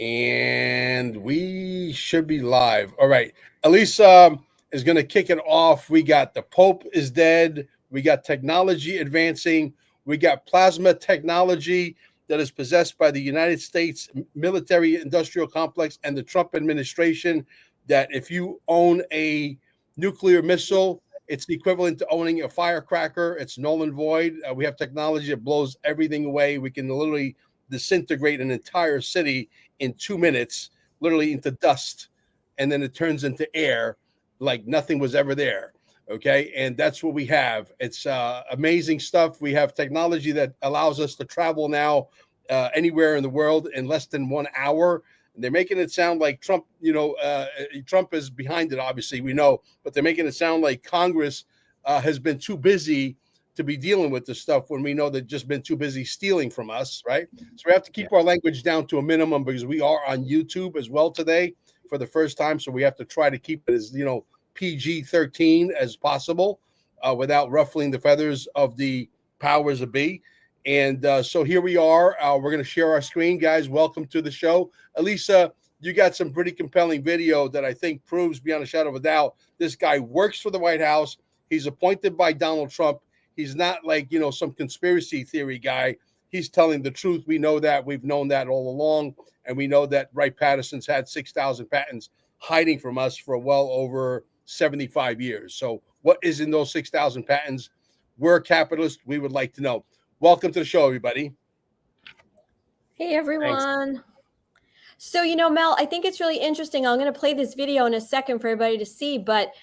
And we should be live. All right. Elisa is going to kick it off. We got the Pope is dead. We got technology advancing. We got plasma technology that is possessed by the United States military industrial complex and the Trump administration. That if you own a nuclear missile, it's the equivalent to owning a firecracker. It's null and void. We have technology that blows everything away. We can literally disintegrate an entire city in 2 minutes, literally into dust, and then it turns into air like nothing was ever there. Okay, and that's what we have. It's amazing stuff. We have technology that allows us to travel now anywhere in the world in less than 1 hour. And they're making it sound like Trump, Trump is behind it, obviously, we know, but they're making it sound like Congress has been too busy to be dealing with this stuff when we know they've just been too busy stealing from us, right? So we have to keep our language down to a minimum because we are on YouTube as well today for the first time. So we have to try to keep it as, PG-13 as possible without ruffling the feathers of the powers of be. And so here we are. We're going to share our screen, guys. Welcome to the show. Elisa, you got some pretty compelling video that I think proves beyond a shadow of a doubt this guy works for the White House. He's appointed by Donald Trump. He's not like, some conspiracy theory guy. He's telling the truth. We know that. We've known that all along. And we know that Wright-Patterson's had 6,000 patents hiding from us for well over 75 years. So what is in those 6,000 patents? We're capitalists. We would like to know. Welcome to the show, everybody. Hey, everyone. Thanks. So, Mel, I think it's really interesting. I'm going to play this video in a second for everybody to see, but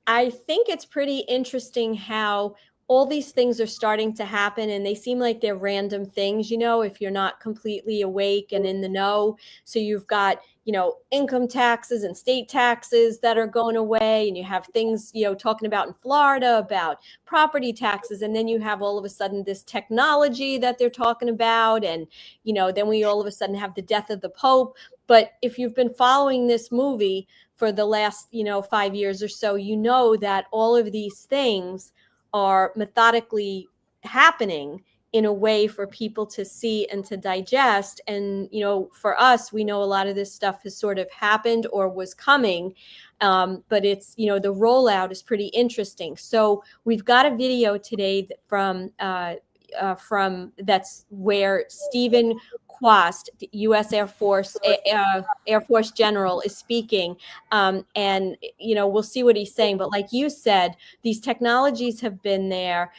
I think it's pretty interesting how all these things are starting to happen, and they seem like they're random things, if you're not completely awake and in the know. So you've got, income taxes and state taxes that are going away, and you have things, talking about in Florida about property taxes. And then you have all of a sudden this technology that they're talking about. And, then we all of a sudden have the death of the Pope. But if you've been following this movie for the last, 5 years or so, that all of these things are methodically happening in a way for people to see and to digest. And, for us, we know a lot of this stuff has sort of happened or was coming, but it's, the rollout is pretty interesting. So we've got a video today from that's where Stephen Quast, the U.S. Air Force General, is speaking, and we'll see what he's saying. But like you said, these technologies have been there.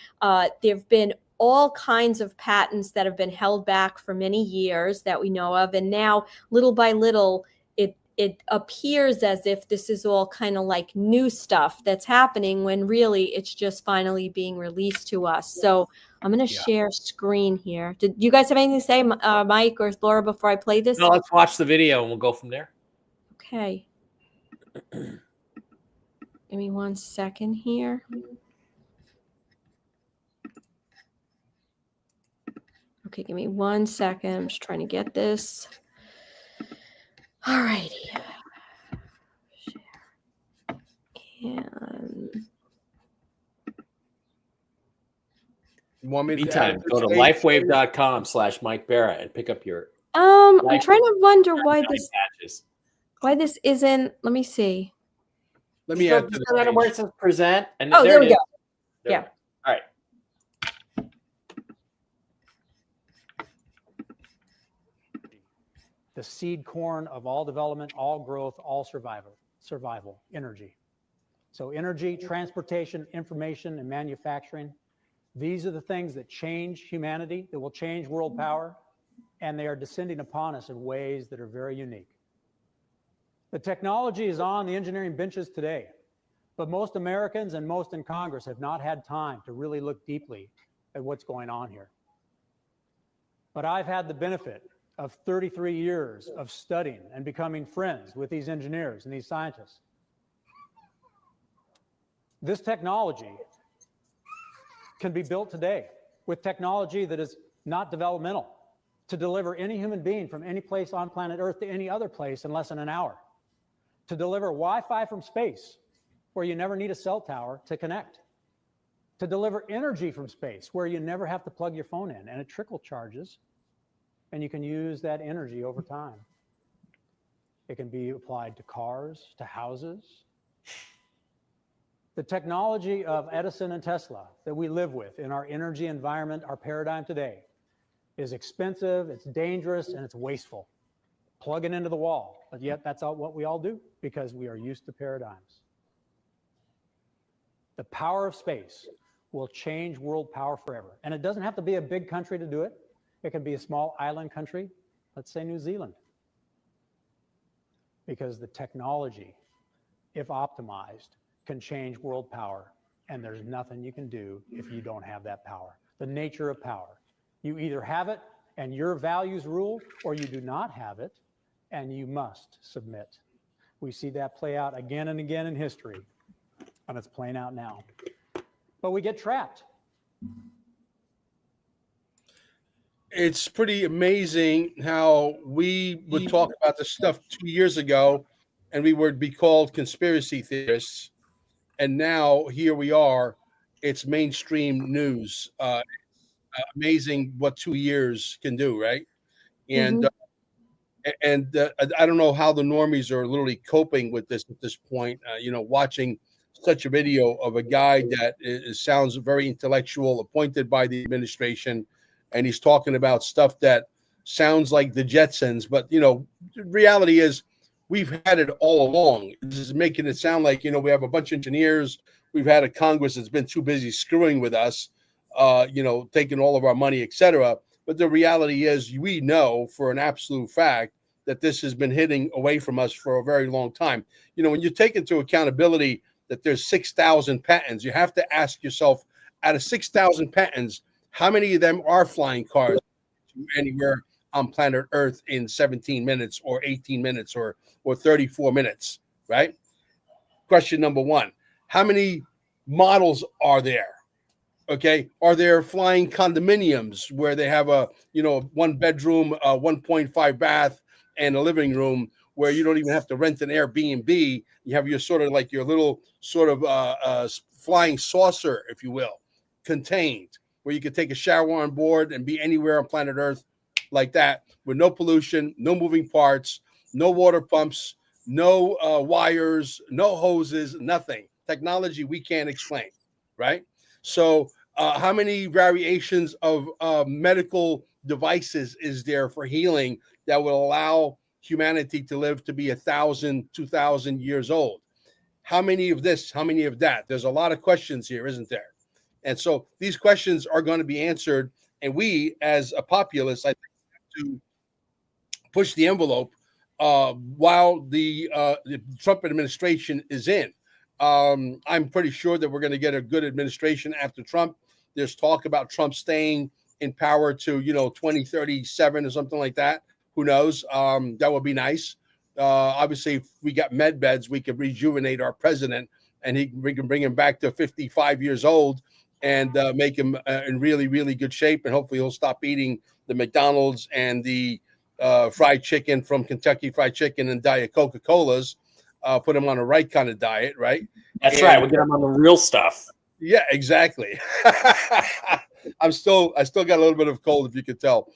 There've been all kinds of patents that have been held back for many years that we know of, and now little by little, it appears as if this is all kind of like new stuff that's happening when really it's just finally being released to us. So I'm going to share screen here. Did you guys have anything to say, Mike or Laura, before I play this? No, let's watch the video and we'll go from there. Okay. Give me 1 second here. Okay, give me 1 second. I'm just trying to get this. All righty. And meantime, go to lifewave.com/Mike Bara and pick up your. I'm trying to wonder why this isn't. Let me see. Let me add to the where it says present. And there we go. Yeah. All right. The seed corn of all development, all growth, all survival, energy. So energy, transportation, information, and manufacturing. These are the things that change humanity, that will change world power, and they are descending upon us in ways that are very unique. The technology is on the engineering benches today, but most Americans and most in Congress have not had time to really look deeply at what's going on here. But I've had the benefit of 33 years of studying and becoming friends with these engineers and these scientists. This technology can be built today with technology that is not developmental to deliver any human being from any place on planet Earth to any other place in less than an hour, to deliver Wi-Fi from space where you never need a cell tower to connect, to deliver energy from space where you never have to plug your phone in and it trickle charges and you can use that energy over time. It can be applied to cars, to houses. The technology of Edison and Tesla that we live with in our energy environment, our paradigm today, is expensive, it's dangerous, and it's wasteful. Plug it into the wall, but yet that's what we all do because we are used to paradigms. The power of space will change world power forever. And it doesn't have to be a big country to do it. It can be a small island country, let's say New Zealand. Because the technology, if optimized, can change world power. And there's nothing you can do if you don't have that power. The nature of power. You either have it and your values rule, or you do not have it and you must submit. We see that play out again and again in history, and it's playing out now. But we get trapped. It's pretty amazing how we would talk about this stuff 2 years ago and we would be called conspiracy theorists. And now here we are. It's mainstream news. Amazing what 2 years can do, right? And I don't know how the normies are literally coping with this at this point. Watching such a video of a guy that sounds very intellectual, appointed by the administration, and he's talking about stuff that sounds like the Jetsons. But the reality is, we've had it all along. This is making it sound like we have a bunch of engineers. We've had a Congress that's been too busy screwing with us, taking all of our money, etc. But the reality is, we know for an absolute fact that this has been hitting away from us for a very long time. When you take into accountability that there's 6,000 patents, you have to ask yourself, out of 6,000 patents, how many of them are flying cars to anywhere on planet Earth in 17 minutes or 18 minutes or 34 minutes, right? Question number one, how many models are there? Okay. Are there flying condominiums where they have a, 1-bedroom, 1.5 bath and a living room where you don't even have to rent an Airbnb? You have your sort of like your little sort of flying saucer, if you will, contained, where you can take a shower on board and be anywhere on planet Earth like that, with no pollution, no moving parts, no water pumps, no wires, no hoses, nothing. Technology we can't explain, right? So how many variations of medical devices is there for healing that will allow humanity to live to be 1,000, 2,000 years old? How many of this? How many of that? There's a lot of questions here, isn't there? And so these questions are going to be answered. And we, as a populace, I think, have to push the envelope while the Trump administration is in. I'm pretty sure that we're going to get a good administration after Trump. There's talk about Trump staying in power to 2037 or something like that. Who knows? That would be nice. Obviously, if we got med beds, we could rejuvenate our president, and we can bring him back to 55 years old and make him in really, really good shape. And hopefully he'll stop eating the McDonald's and the fried chicken from Kentucky Fried Chicken and Diet Coca-Colas. Put him on the right kind of diet, right? That's right. We'll get him on the real stuff. Yeah, exactly. I still got a little bit of cold, if you could tell.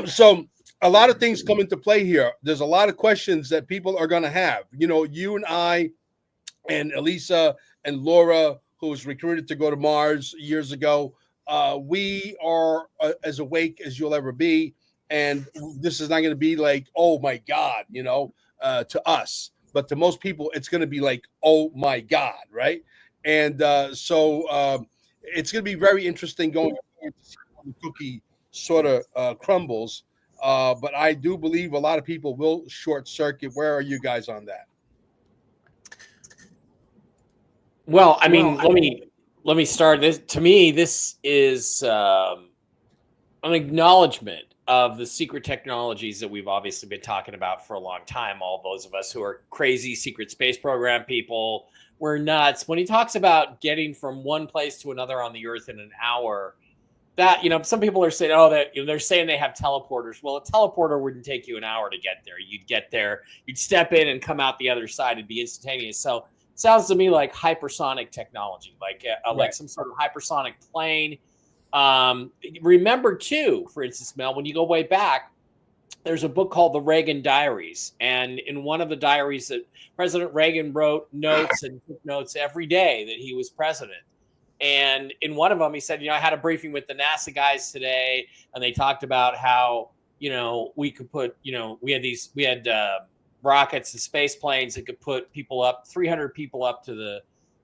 So a lot of things come into play here. There's a lot of questions that people are going to have. You and I and Elisa and Laura, who was recruited to go to Mars years ago, we are as awake as you'll ever be. And this is not going to be like, oh, my God, to us. But to most people, it's going to be like, oh, my God, right? And so it's going to be very interesting going forward to see how the cookie sort of crumbles. But I do believe a lot of people will short circuit. Where are you guys on that? Well, I mean, let me start this. To me, this is an acknowledgement of the secret technologies that we've obviously been talking about for a long time. All those of us who are crazy secret space program people, we're nuts. When he talks about getting from one place to another on the Earth in an hour, that, some people are saying, oh, that they're saying they have teleporters. Well, a teleporter wouldn't take you an hour to get there. You'd get there, you'd step in and come out the other side. It'd be instantaneous. So it sounds to me like hypersonic technology, like like some sort of hypersonic plane. Remember too, for instance, Mel, when you go way back, there's a book called The Reagan Diaries. And in one of the diaries that President Reagan wrote notes and took notes every day that he was president. And in one of them, he said, I had a briefing with the NASA guys today, and they talked about how, we could put, we had rockets and space planes that could put people up, 300 people up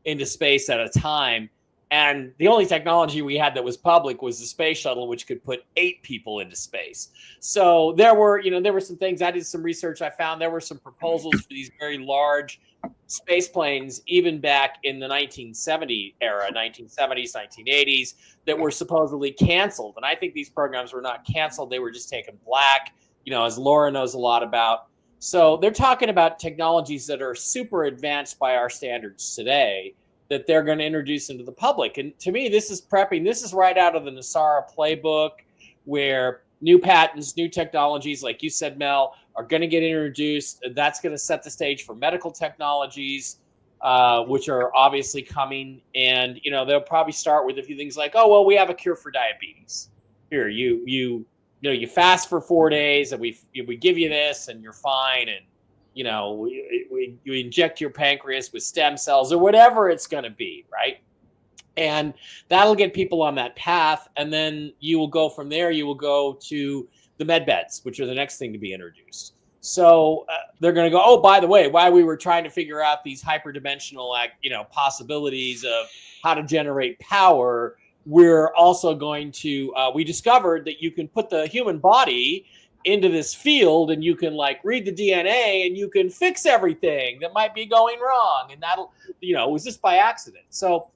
into space at a time. And the only technology we had that was public was the space shuttle, which could put 8 people into space. So there were some things. I did some research. I found there were some proposals for these very large space planes, even back in the 1970 era, 1970s, 1980s, that were supposedly canceled. And I think these programs were not canceled. They were just taken black, as Laura knows a lot about. So they're talking about technologies that are super advanced by our standards today that they're going to introduce into the public. And to me, this is prepping. This is right out of the NESARA playbook, where new patents, new technologies, like you said, Mel, are going to get introduced. That's going to set the stage for medical technologies, which are obviously coming. And, they'll probably start with a few things like, oh, well, we have a cure for diabetes. Here, you fast for 4 days and we give you this and you're fine. And, you inject your pancreas with stem cells or whatever it's going to be, right? And that'll get people on that path. And then you will go from there. You will go to the med beds, which are the next thing to be introduced. So they're going to go, oh, by the way, while we were trying to figure out these hyperdimensional, possibilities of how to generate power, we're also going to, we discovered that you can put the human body into this field and you can read the DNA and you can fix everything that might be going wrong. And that'll, was this by accident? So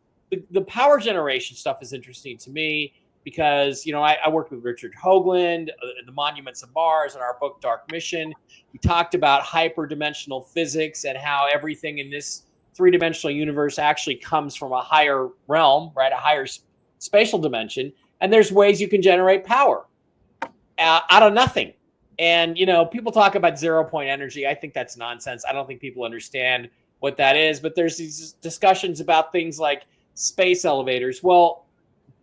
the power generation stuff is interesting to me because, I worked with Richard Hoagland, the Monuments of Mars, in our book, Dark Mission. We talked about hyperdimensional physics and how everything in this 3-dimensional universe actually comes from a higher realm, right? A higher spatial dimension. And there's ways you can generate power out of nothing. And, people talk about 0-point energy. I think that's nonsense. I don't think people understand what that is. But there's these discussions about things like space elevators. Well,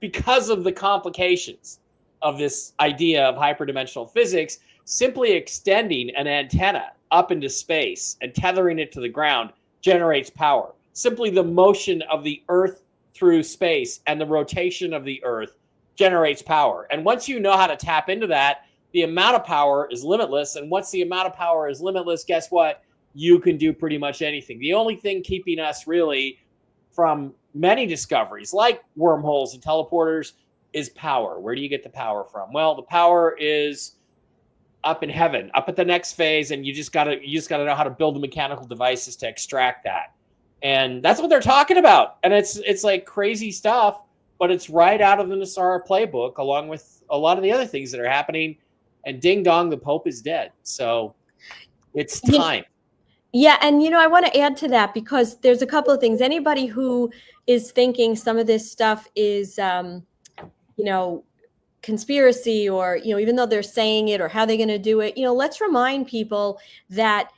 because of the complications of this idea of hyperdimensional physics, simply extending an antenna up into space and tethering it to the ground generates power. Simply the motion of the Earth through space and the rotation of the Earth generates power. And once you know how to tap into that, the amount of power is limitless. And once the amount of power is limitless, guess what? You can do pretty much anything. The only thing keeping us really from many discoveries like wormholes and teleporters is power. Where do you get the power from? Well, the power is up in heaven, up at the next phase, and you just gotta know how to build the mechanical devices to extract that. And that's what they're talking about. And it's like crazy stuff, but it's right out of the NESARA playbook, along with a lot of the other things that are happening. And ding dong, the Pope is dead. So it's time. Yeah. And, I want to add to that because there's a couple of things. Anybody who is thinking some of this stuff is, conspiracy or, even though they're saying it or how they're going to do it, let's remind people that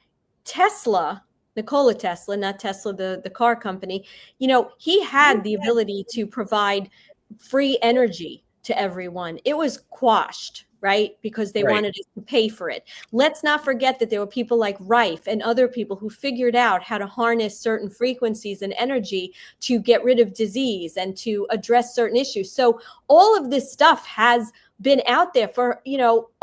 Tesla, Nikola Tesla, not Tesla, the car company, he had the ability to provide free energy to everyone. It was quashed, right? Because they wanted us to pay for it. Let's not forget that there were people like Rife and other people who figured out how to harness certain frequencies and energy to get rid of disease and to address certain issues. So all of this stuff has been out there for,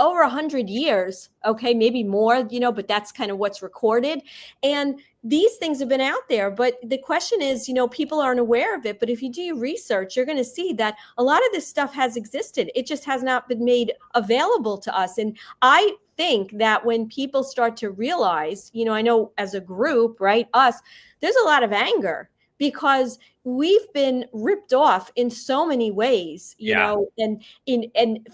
over 100 years. Okay, maybe more, but that's kind of what's recorded. And these things have been out there, but the question is, people aren't aware of it. But if you do your research, you're going to see that a lot of this stuff has existed. It just has not been made available to us. And I think that when people start to realize, I know as a group, right, us, there's a lot of anger because we've been ripped off in so many ways, and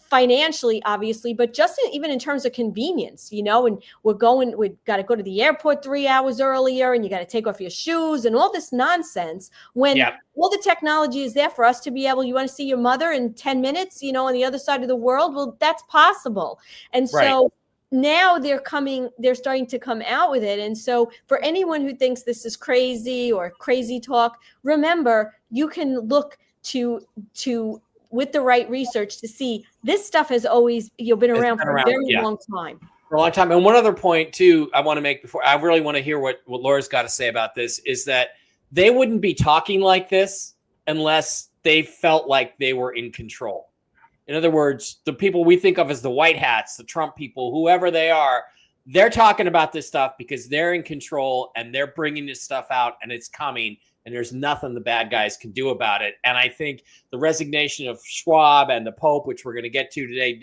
financially, obviously, but just even in terms of convenience, and we've got to go to the airport 3 hours earlier and you got to take off your shoes and all this nonsense when all the technology is there for us to be able, you want to see your mother in 10 minutes, on the other side of the world. Well, that's possible. And so now they're starting to come out with it. And so for anyone who thinks this is crazy or crazy talk, remember, you can look to with the right research to see this stuff has always been around for a very long time. For a long time. And one other point too, I want to make before I really want to hear what Laura's got to say about this is that they wouldn't be talking like this unless they felt like they were in control. In other words, the people we think of as the white hats, the Trump people, whoever they are, they're talking about this stuff because they're in control and they're bringing this stuff out and it's coming and there's nothing the bad guys can do about it. And I think the resignation of Schwab and the Pope, which we're going to get to today,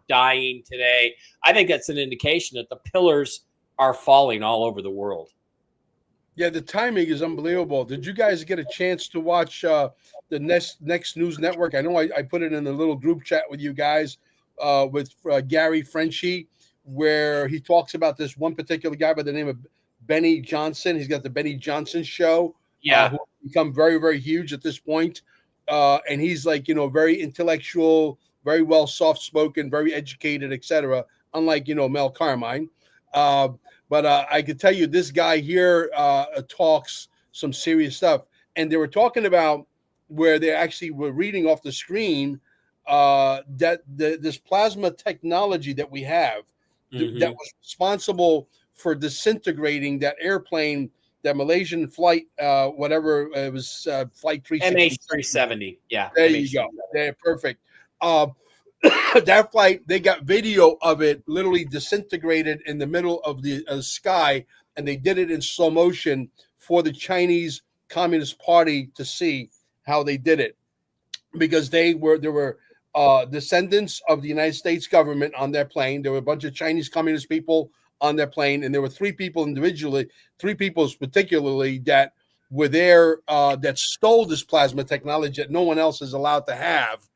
dying today, I think that's an indication that the pillars are falling all over the world. Yeah, the timing is unbelievable. Did you guys get a chance to watch the next news network? I know I put it in a little group chat with you guys with Gary Frenchie, where he talks about this one particular guy by the name of Benny Johnson. He's got the Benny Johnson show. Who become very, very huge at this point. And he's like, very intellectual, very well soft-spoken, very educated, etc. Unlike, Mel Carmine. But I can tell you this guy here talks some serious stuff. And they were talking about where they actually were reading off the screen that this plasma technology that we have that was responsible for disintegrating that airplane, that Malaysian flight, whatever it was, flight 370. Yeah. There you go. There, perfect. That flight, they got video of it literally disintegrated in the middle of the sky, and they did it in slow motion for the Chinese Communist Party to see how they did it, because there were descendants of the United States government on their plane. There were a bunch of Chinese communist people on their plane, and there were three people particularly that were there that stole this plasma technology that no one else is allowed to have.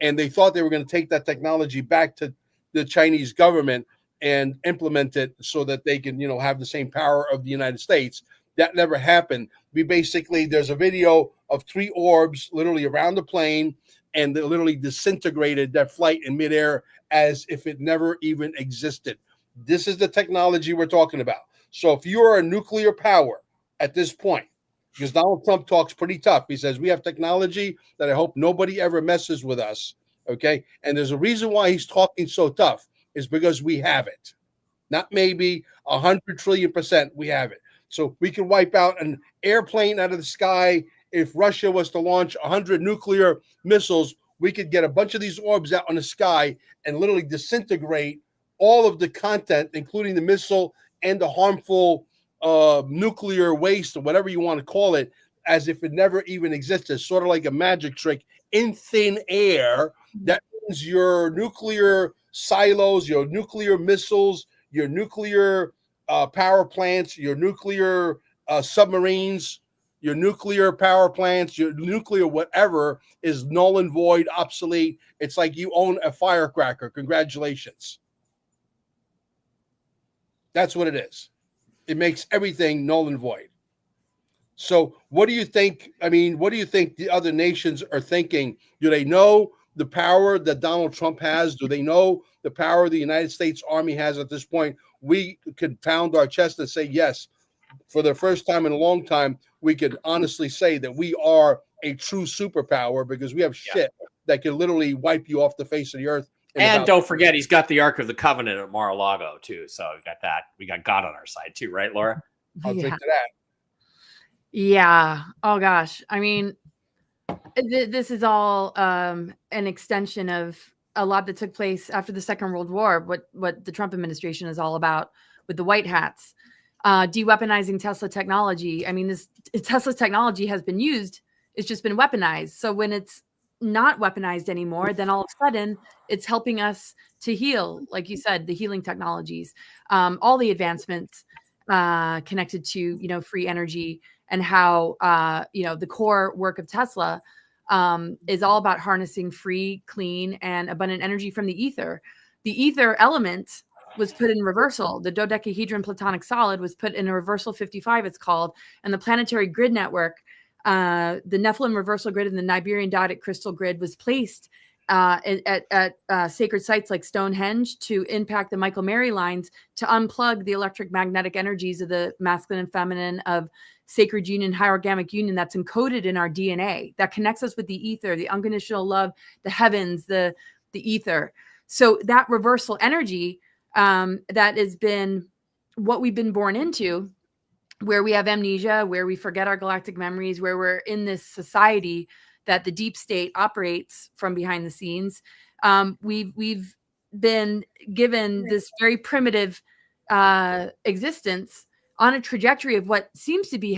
And they thought they were going to take that technology back to the Chinese government and implement it so that they can, have the same power of the United States. That never happened. There's a video of three orbs literally around the plane, and they literally disintegrated that flight in midair as if it never even existed. This is the technology we're talking about. So if you are a nuclear power at this point, because Donald Trump talks pretty tough. He says, we have technology that I hope nobody ever messes with us, okay? And there's a reason why he's talking so tough is because we have it. Not maybe 100 trillion%, we have it. So we can wipe out an airplane out of the sky. If Russia was to launch 100 nuclear missiles, we could get a bunch of these orbs out on the sky and literally disintegrate all of the content, including the missile and the harmful nuclear waste or whatever you want to call it, as if it never even existed, sort of like a magic trick in thin air. That means your nuclear silos, your nuclear missiles, your nuclear power plants, your nuclear submarines, your nuclear power plants, your nuclear whatever is null and void, obsolete. It's like you own a firecracker. Congratulations. That's what it is. It makes everything null and void. So what do you think? I mean, what do you think the other nations are thinking? Do they know the power that Donald Trump has? Do they know the power the United States Army has at this point? We could pound our chest and say, yes, for the first time in a long time, we could honestly say that we are a true superpower because we have shit that can literally wipe you off the face of the earth. And don't forget, he's got the Ark of the Covenant at Mar-a-Lago, too. So we got that. We got God on our side, too. Right, Laura? I'll drink to that. Yeah. Oh, gosh. I mean, this is all an extension of a lot that took place after the Second World War, what the Trump administration is all about with the white hats. De-weaponizing Tesla technology. I mean, this Tesla technology has been used. It's just been weaponized. So when it's not weaponized anymore, then all of a sudden it's helping us to heal. Like you said, the healing technologies, all the advancements connected to, free energy and how, the core work of Tesla is all about harnessing free, clean, and abundant energy from the ether. The ether element was put in reversal. The dodecahedron platonic solid was put in a reversal 55, it's called, and the planetary grid network, the Nephilim reversal grid and the Niberian diotic crystal grid was placed at sacred sites like Stonehenge to impact the Michael Mary lines, to unplug the electromagnetic energies of the masculine and feminine, of sacred union, hierogamic union that's encoded in our DNA, that connects us with the ether, the unconditional love, the heavens, the ether. So that reversal energy that has been what we've been born into, where we have amnesia, where we forget our galactic memories, where we're in this society that the deep state operates from behind the scenes. We've been given this very primitive existence on a trajectory of what seems to be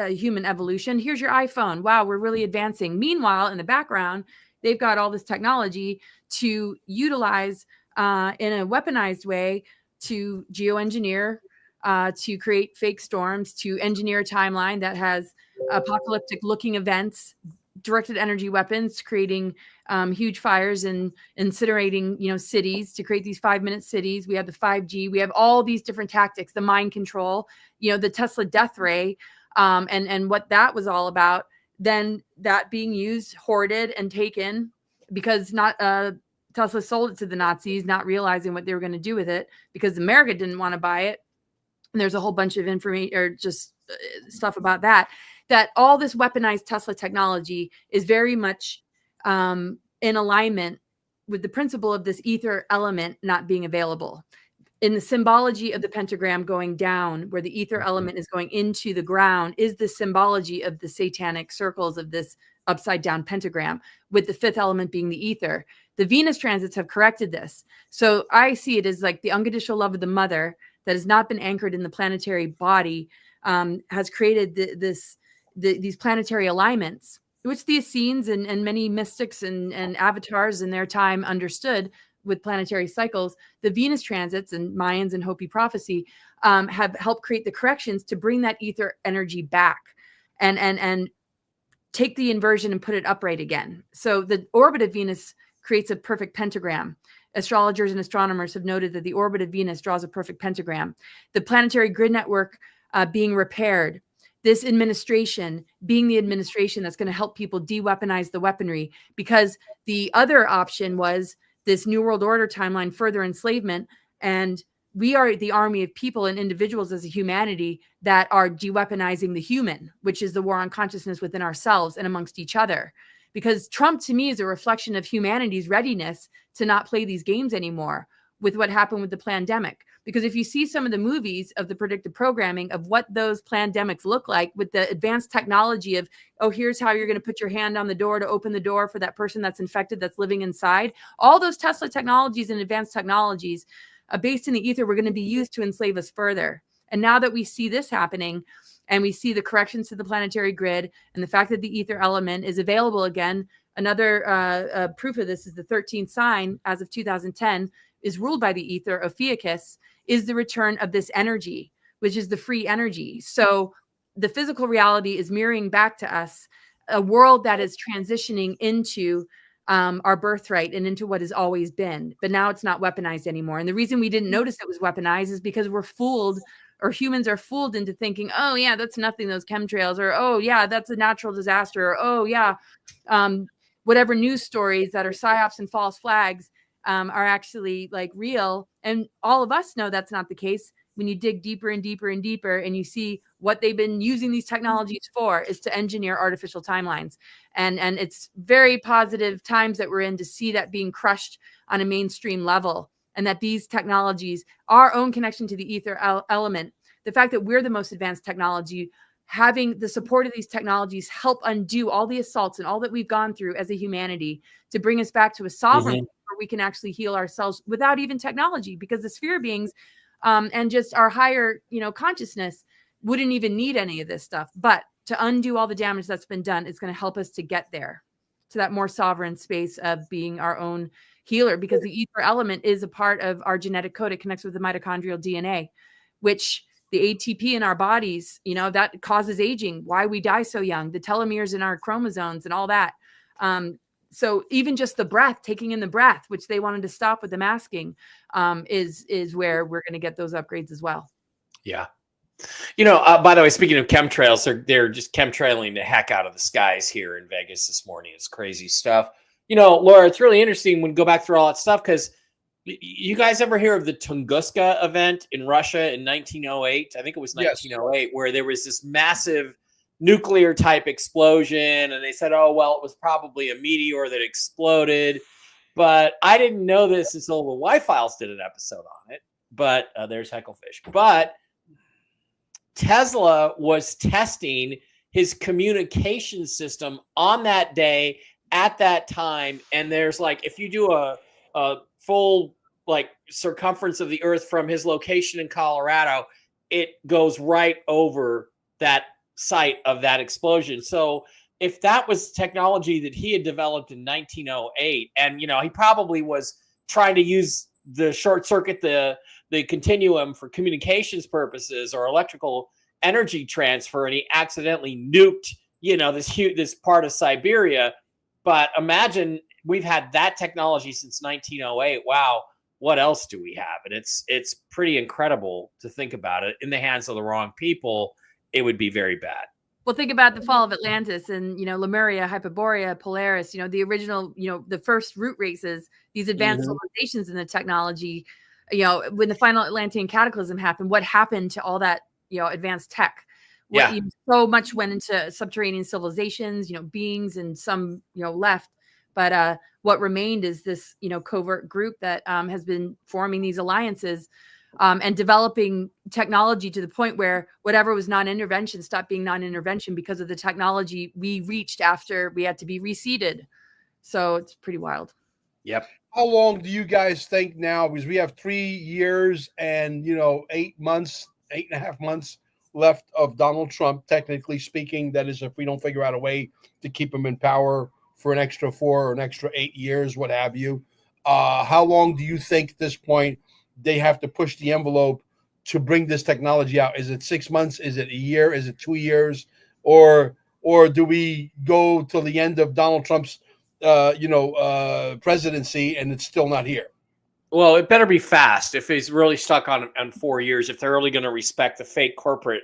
human evolution. Here's your iPhone. Wow, we're really advancing. Meanwhile, in the background, they've got all this technology to utilize in a weaponized way to geoengineer, to create fake storms, to engineer a timeline that has apocalyptic looking events, directed energy weapons, creating huge fires and incinerating, cities, to create these 5-minute cities. We have the 5G. We have all these different tactics, the mind control, the Tesla death ray, and what that was all about. Then that being used, hoarded, and taken because Tesla sold it to the Nazis, not realizing what they were going to do with it because America didn't want to buy it. And there's a whole bunch of information or just stuff about that all this weaponized Tesla technology is very much in alignment with the principle of this ether element not being available. In the symbology of the pentagram going down, where the ether element is going into the ground, is the symbology of the satanic circles of this upside down pentagram, with the fifth element being the ether. The Venus transits have corrected this. So I see it as like the unconditional love of the mother that has not been anchored in the planetary body, has created these planetary alignments, which the Essenes and many mystics and avatars in their time understood with planetary cycles. The Venus transits and Mayans and Hopi prophecy have helped create the corrections to bring that ether energy back and take the inversion and put it upright again. So the orbit of Venus creates a perfect pentagram. Astrologers and astronomers have noted that the orbit of Venus draws a perfect pentagram. The planetary grid network being repaired, this administration being the administration that's going to help people de-weaponize the weaponry, because the other option was this New World Order timeline, further enslavement. And we are the army of people and individuals as a humanity that are de-weaponizing the human, which is the war on consciousness within ourselves and amongst each other. Because Trump, to me, is a reflection of humanity's readiness to not play these games anymore with what happened with the pandemic. Because if you see some of the movies of the predictive programming of what those pandemics look like with the advanced technology of, oh, here's how you're going to put your hand on the door to open the door for that person that's infected, that's living inside. All those Tesla technologies and advanced technologies based in the ether were going to be used to enslave us further. And now that we see this happening, and we see the corrections to the planetary grid and the fact that the ether element is available again, another proof of this is the 13th sign as of 2010 is ruled by the ether. Ophiuchus is the return of this energy, which is the free energy. So the physical reality is mirroring back to us a world that is transitioning into our birthright and into what has always been. But now it's not weaponized anymore. And the reason we didn't notice it was weaponized is because we're fooled, or humans are fooled into thinking, oh yeah, that's nothing, those chemtrails, or oh yeah, that's a natural disaster, or oh yeah, whatever news stories that are psyops and false flags are actually like real. And all of us know that's not the case. When you dig deeper and deeper and deeper and you see what they've been using these technologies for is to engineer artificial timelines. And it's very positive times that we're in to see that being crushed on a mainstream level, and that these technologies, our own connection to the ether element, the fact that we're the most advanced technology, having the support of these technologies help undo all the assaults and all that we've gone through as a humanity to bring us back to a sovereign where we can actually heal ourselves without even technology, because the sphere beings and just our higher, consciousness wouldn't even need any of this stuff. But to undo all the damage that's been done, it's going to help us to get there, to that more sovereign space of being our own healer, because the ether element is a part of our genetic code. It connects with the mitochondrial DNA, which the ATP in our bodies, that causes aging, why we die so young, the telomeres in our chromosomes and all that. So even just the breath, taking in the breath, which they wanted to stop with the masking, is where we're going to get those upgrades as well. Yeah. By the way, speaking of chemtrails, they're just chemtrailing the heck out of the skies here in Vegas this morning. It's crazy stuff. Laura, it's really interesting when we go back through all that stuff, because you guys ever hear of the Tunguska event in Russia in 1908? I think it was 1908, where there was this massive nuclear type explosion, and they said, oh, well, it was probably a meteor that exploded. But I didn't know this until the Y-Files did an episode on it. But there's Hecklefish. But Tesla was testing his communication system on that day at that time. And there's if you do a full circumference of the earth from his location in Colorado, it goes right over that site of that explosion. So if that was technology that he had developed in 1908, and he probably was trying to use the short circuit the continuum for communications purposes or electrical energy transfer, and he accidentally nuked this part of Siberia. But imagine we've had that technology since 1908. Wow, what else do we have? And it's pretty incredible to think about it. In the hands of the wrong people, it would be very bad. Well, think about the fall of Atlantis and, Lemuria, Hyperborea, Polaris, the original, the first root races, these advanced civilizations in the technology, when the final Atlantean cataclysm happened, what happened to all that, advanced tech? So much went into subterranean civilizations, beings, and some, left. But what remained is this, covert group that has been forming these alliances and developing technology to the point where whatever was non-intervention stopped being non-intervention because of the technology we reached after we had to be reseeded. So it's pretty wild. Yep. How long do you guys think now? Because we have 3 years and 8 months, 8.5 months left of Donald Trump, technically speaking. That is, if we don't figure out a way to keep him in power for an extra 4 or an extra 8 years, what have you. How long do you think at this point they have to push the envelope to bring this technology out? Is it 6 months? Is it a year? Is it 2 years? Or do we go till the end of Donald Trump's presidency and it's still not here? Well, it better be fast if he's really stuck on 4 years. If they're really going to respect the fake corporate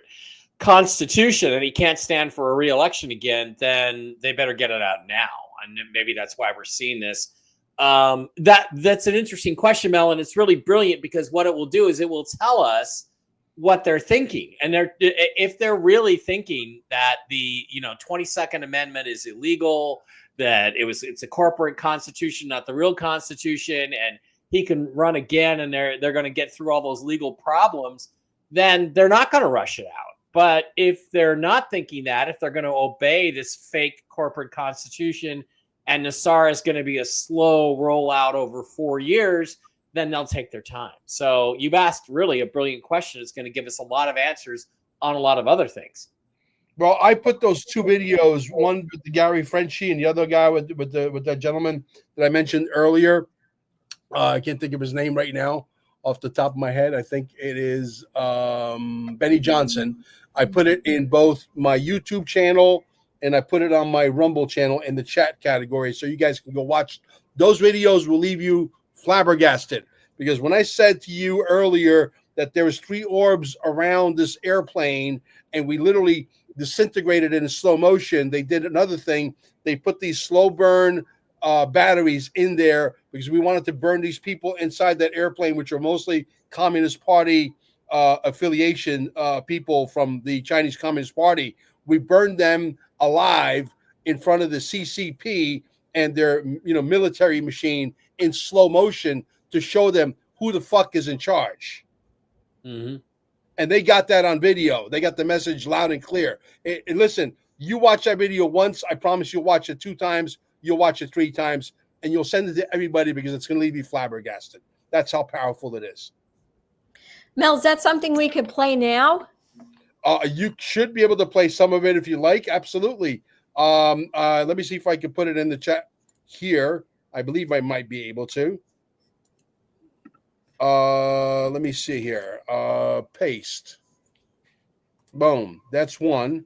constitution and he can't stand for a re-election again, then they better get it out now. And maybe that's why we're seeing this. That's an interesting question, Mel, and it's really brilliant, because what it will do is it will tell us what they're thinking. And if they're really thinking that the 22nd Amendment is illegal, that it's a corporate constitution, not the real constitution, and he can run again, and they're going to get through all those legal problems, then they're not going to rush it out. But if they're not thinking that, if they're going to obey this fake corporate constitution, and Nassar is going to be a slow rollout over 4 years, then they'll take their time. So you've asked really a brilliant question. It's going to give us a lot of answers on a lot of other things. Well, I put those 2 videos, one with the Gary Frenchie and the other guy with that gentleman that I mentioned earlier. I can't think of his name right now off the top of my head. I think it is Benny Johnson. I put it in both my YouTube channel and I put it on my Rumble channel in the chat category, so you guys can go watch. Those videos will leave you flabbergasted, because when I said to you earlier that there was 3 orbs around this airplane and we literally disintegrated in slow motion, they did another thing. They put these slow burn batteries in there because we wanted to burn these people inside that airplane, which are mostly Communist Party affiliation people from the Chinese Communist Party. We burned them alive in front of the CCP and their military machine in slow motion to show them who the fuck is in charge. Mm-hmm. And they got that on video. They got the message loud and clear. And listen, you watch that video once, I promise you'll watch it 2 times, you'll watch it 3 times, and you'll send it to everybody, because it's going to leave you flabbergasted. That's how powerful it is. Mel, is that something we could play now? You should be able to play some of it if you like. Absolutely. Let me see if I can put it in the chat here. I believe I might be able to. Let me see here. Paste. Boom. That's one.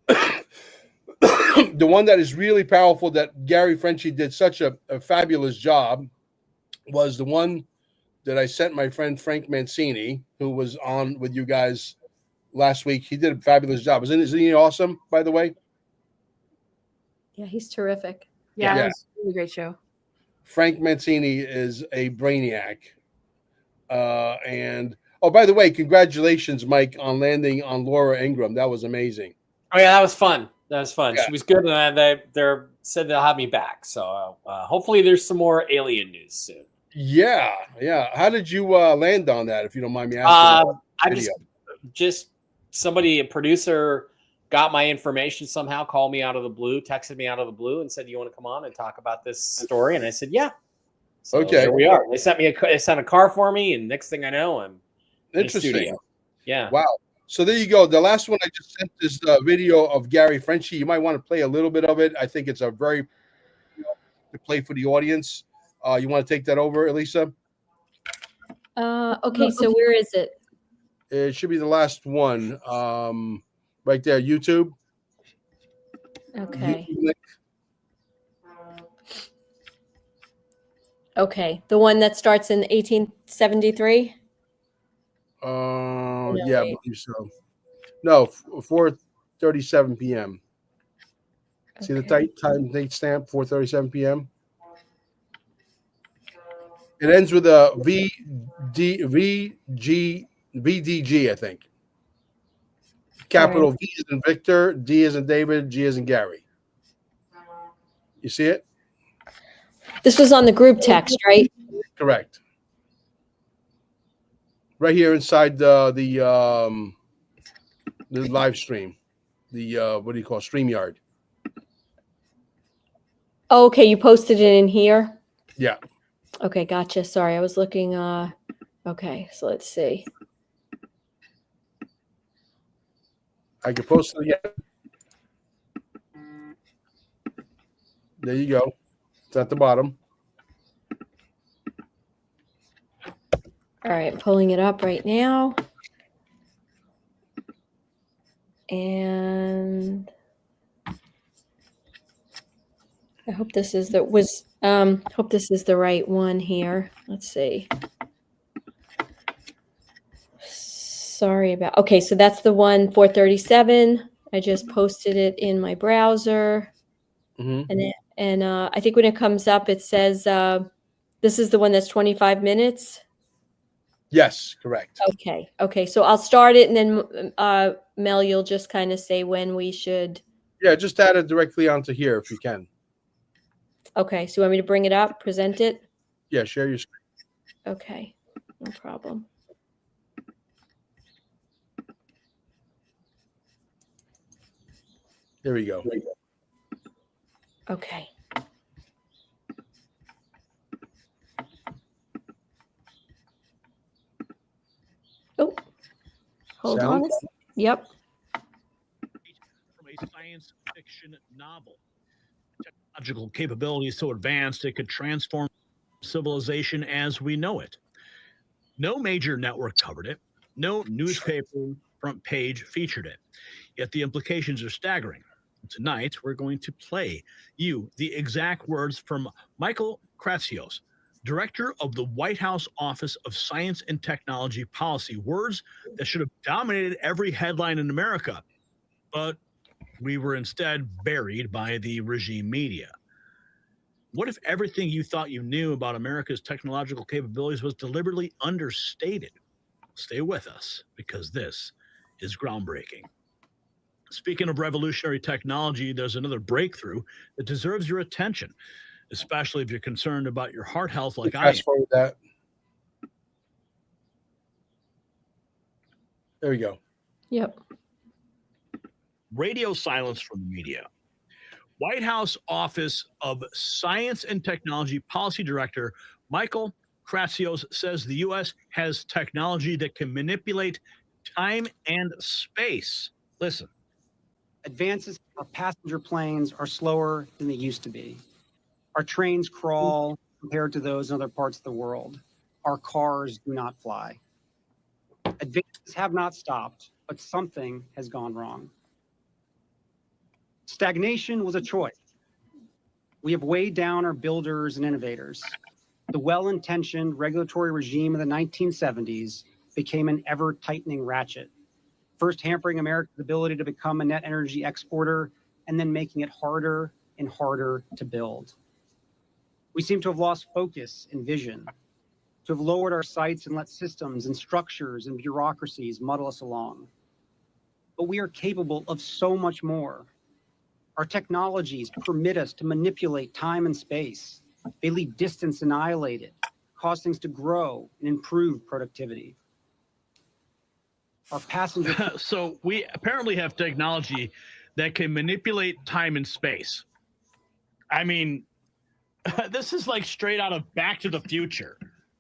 The one that is really powerful that Gary Frenchie did such a fabulous job was the one that I sent my friend Frank Mancini, who was on with you guys last week. He did a fabulous job. Isn't he awesome, by the way? Yeah, he's terrific. Yeah, Yeah. it was a really great show. Frank Mancini is a brainiac. And oh, by the way, congratulations, Mike, on landing on Laura Ingraham. That was amazing. Oh yeah, that was fun. That was fun. Yeah. She was good, and they said they'll have me back. So hopefully, there's some more alien news soon. Yeah, yeah. How did you land on that, if you don't mind me asking? I just somebody, a producer, got my information somehow, called me out of the blue, texted me out of the blue, and said, "You want to come on and talk about this story?" And I said, "Yeah." So Okay. here we are. They sent a car for me, and next thing I know, I'm in the Interesting. studio. Yeah. Wow. So there you go. The last one I just sent this video of Gary Frenchie. You might want to play a little bit of it. I think it's a very to play for the audience. You want to take that over, Elisa? Okay, so where is it? It should be the last one. Right there, YouTube. Okay. YouTube link. Okay, the one that starts in 1873. Yeah, I believe so. No, 4:37 p.m. See the time date stamp, 4:37 p.m. It ends with a VDG, I think. Capital V is in Victor, D is in David, G is in Gary. You see it? This was on the group text, right? Correct. Right here inside the live stream, the what do you call it? StreamYard? Oh, okay, you posted it in here. Yeah. Okay, gotcha. Sorry, I was looking. Okay, so let's see. I can post it again. There you go. It's at the bottom. All right, I'm pulling it up right now. And I hope this is the hope this is the right one here. Let's see. Sorry about. Okay, so that's the one 437. I just posted it in my browser. Mm-hmm. And I think when it comes up, it says this is the one that's 25 minutes. Yes, correct. Okay. Okay. So I'll start it, and then Mel, you'll just kind of say when we should. Yeah, just add it directly onto here if you can. Okay. So you want me to bring it up, present it? Yeah, share your screen. Okay. No problem. There we go. Okay. Oh, hold Sound? on. Yep. From a science fiction novel. Technological capability is so advanced it could transform civilization as we know it. No major network covered it. No newspaper front page featured it. Yet the implications are staggering. Tonight, we're going to play you the exact words from Michael Kratsios, Director of the White House Office of Science and Technology Policy, words that should have dominated every headline in America, but we were instead buried by the regime media. What if everything you thought you knew about America's technological capabilities was deliberately understated? Stay with us, because this is groundbreaking. Speaking of revolutionary technology, there's another breakthrough that deserves your attention, especially if you're concerned about your heart health like I am. Fast forward that. There we go. Yep. Radio silence from the media. White House Office of Science and Technology Policy Director Michael Kratsios says the U.S. has technology that can manipulate time and space. Listen. Advances in our passenger planes are slower than they used to be. Our trains crawl compared to those in other parts of the world. Our cars do not fly. Advances have not stopped, but something has gone wrong. Stagnation was a choice. We have weighed down our builders and innovators. The well-intentioned regulatory regime of the 1970s became an ever-tightening ratchet, first hampering America's ability to become a net energy exporter, and then making it harder and harder to build. We seem to have lost focus and vision, to have lowered our sights and let systems and structures and bureaucracies muddle us along. But we are capable of so much more. Our technologies permit us to manipulate time and space. They leave distance annihilated, cause things to grow and improve productivity. Our passenger. So we apparently have technology that can manipulate time and space. I mean, this is like straight out of Back to the Future,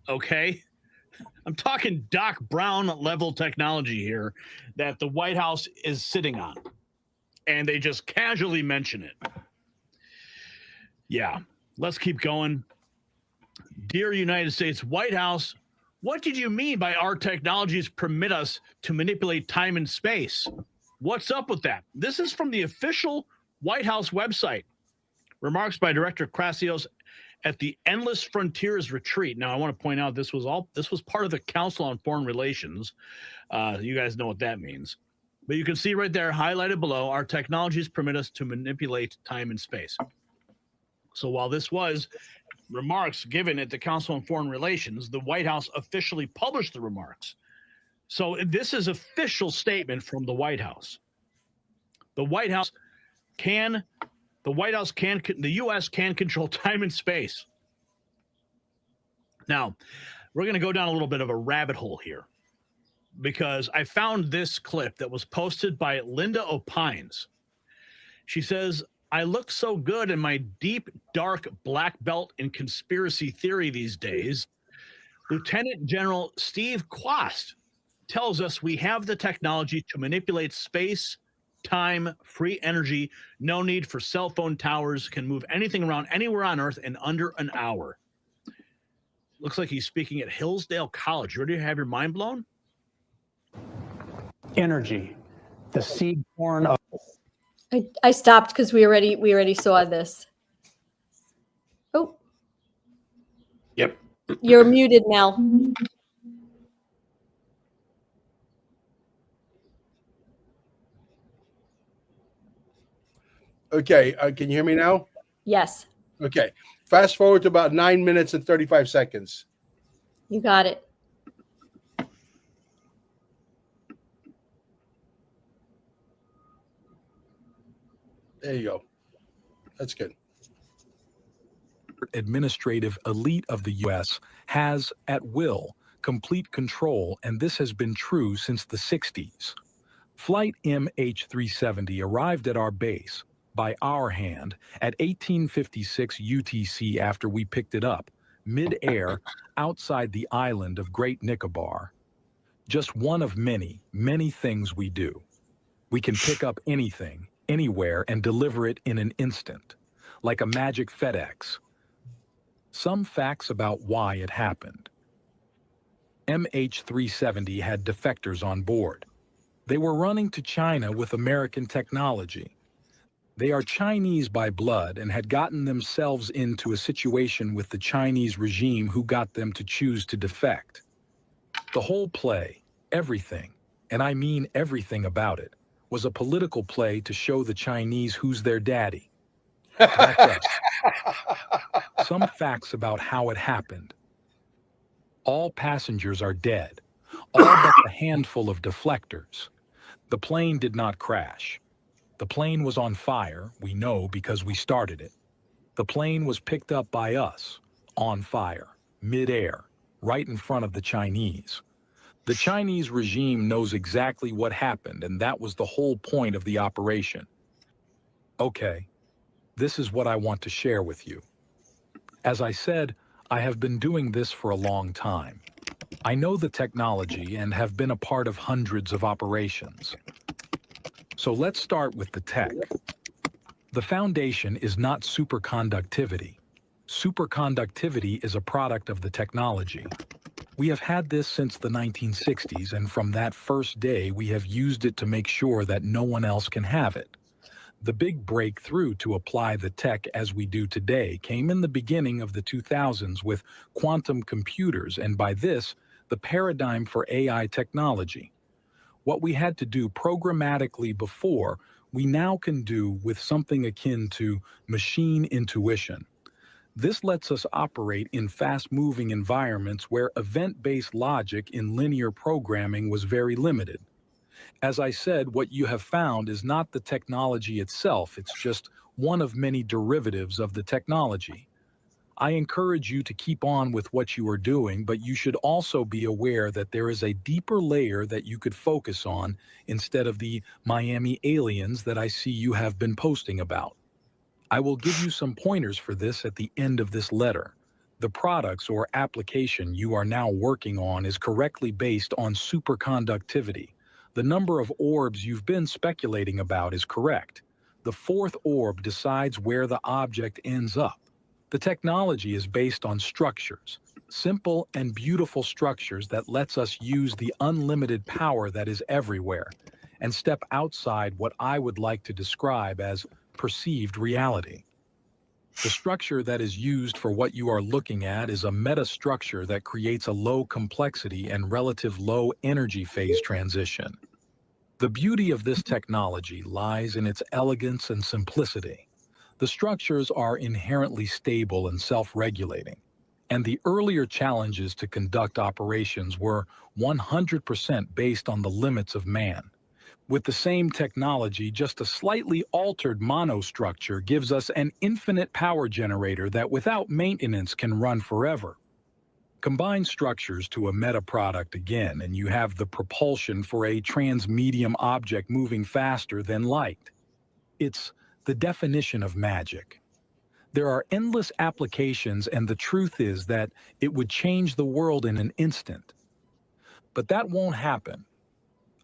okay? I'm talking Doc Brown level technology here that the White House is sitting on. And they just casually mention it. Yeah, let's keep going. Dear United States White House, what did you mean by our technologies permit us to manipulate time and space? What's up with that? This is from the official White House website. Remarks by Director Krassios at the Endless Frontiers Retreat. Now, I want to point out this was part of the Council on Foreign Relations. You guys know what that means. But you can see right there, highlighted below, our technologies permit us to manipulate time and space. So while this was remarks given at the Council on Foreign Relations, the White House officially published the remarks. So this is official statement from the White House. The U.S. can control time and space. Now, we're going to go down a little bit of a rabbit hole here, because I found this clip that was posted by Linda Opines. She says, I look so good in my deep, dark black belt in conspiracy theory these days. Lieutenant General Steve Quast tells us we have the technology to manipulate space, time, free energy, no need for cell phone towers, can move anything around anywhere on Earth in under an hour. Looks like he's speaking at Hillsdale College. You ready to have your mind blown? Energy, the seed corn of. I stopped because we already saw this. Oh. Yep. You're muted, Mel. Okay, can you hear me now? Yes, Okay, fast forward to about 9 minutes and 35 seconds. you got it. There you go. That's good. Administrative elite of the U.S. has, at will, complete control, and this has been true since the 60s. Flight MH370 arrived at our base, by our hand, at 1856 UTC after we picked it up, mid-air, outside the island of Great Nicobar. Just one of many, many things we do. We can pick up anything, anywhere, and deliver it in an instant, like a magic FedEx. Some facts about why it happened. MH370 had defectors on board. They were running to China with American technology. They are Chinese by blood and had gotten themselves into a situation with the Chinese regime who got them to choose to defect. The whole play, everything, and I mean everything about it, was a political play to show the Chinese who's their daddy. That's us. Some facts about how it happened. All passengers are dead, all but a handful of deflectors. The plane did not crash. The plane was on fire, we know because we started it. The plane was picked up by us, on fire, mid-air, right in front of the Chinese. The Chinese regime knows exactly what happened, and that was the whole point of the operation. Okay, this is what I want to share with you. As I said, I have been doing this for a long time. I know the technology and have been a part of hundreds of operations. So let's start with the tech. The foundation is not superconductivity. Superconductivity is a product of the technology. We have had this since the 1960s, and from that first day, we have used it to make sure that no one else can have it. The big breakthrough to apply the tech as we do today came in the beginning of the 2000s with quantum computers, and by this, the paradigm for AI technology. What we had to do programmatically before we now can do with something akin to machine intuition. This lets us operate in fast-moving environments where event-based logic in linear programming was very limited. As I said, what you have found is not the technology itself, it's just one of many derivatives of the technology. I encourage you to keep on with what you are doing, but you should also be aware that there is a deeper layer that you could focus on instead of the Miami aliens that I see you have been posting about. I will give you some pointers for this at the end of this letter. The products or application you are now working on is correctly based on superconductivity. The number of orbs you've been speculating about is correct. The fourth orb decides where the object ends up. The technology is based on structures, simple and beautiful structures that lets us use the unlimited power that is everywhere and step outside what I would like to describe as perceived reality. The structure that is used for what you are looking at is a metastructure that creates a low complexity and relative low energy phase transition. The beauty of this technology lies in its elegance and simplicity. The structures are inherently stable and self-regulating, and the earlier challenges to conduct operations were 100% based on the limits of man. With the same technology, just a slightly altered monostructure gives us an infinite power generator that without maintenance can run forever. Combine structures to a meta product again, and you have the propulsion for a transmedium object moving faster than light. It's the definition of magic. There are endless applications, and the truth is that it would change the world in an instant. But that won't happen.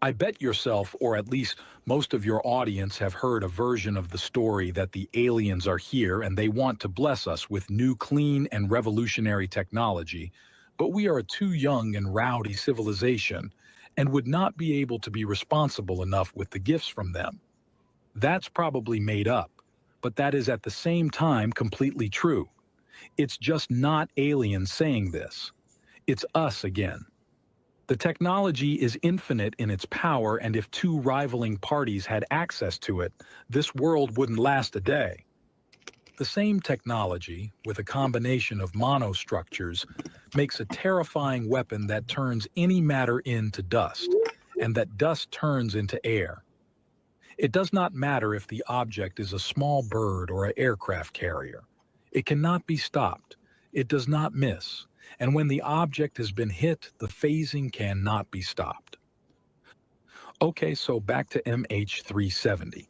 I bet yourself, or at least most of your audience, have heard a version of the story that the aliens are here and they want to bless us with new, clean, and revolutionary technology, but we are a too young and rowdy civilization and would not be able to be responsible enough with the gifts from them. That's probably made up, but that is at the same time completely true. It's just not aliens saying this. It's us again. The technology is infinite in its power, and if two rivaling parties had access to it, this world wouldn't last a day. The same technology, with a combination of monostructures, makes a terrifying weapon that turns any matter into dust, and that dust turns into air. It does not matter if the object is a small bird or an aircraft carrier. It cannot be stopped. It does not miss. And when the object has been hit, the phasing cannot be stopped. Okay, so back to MH370.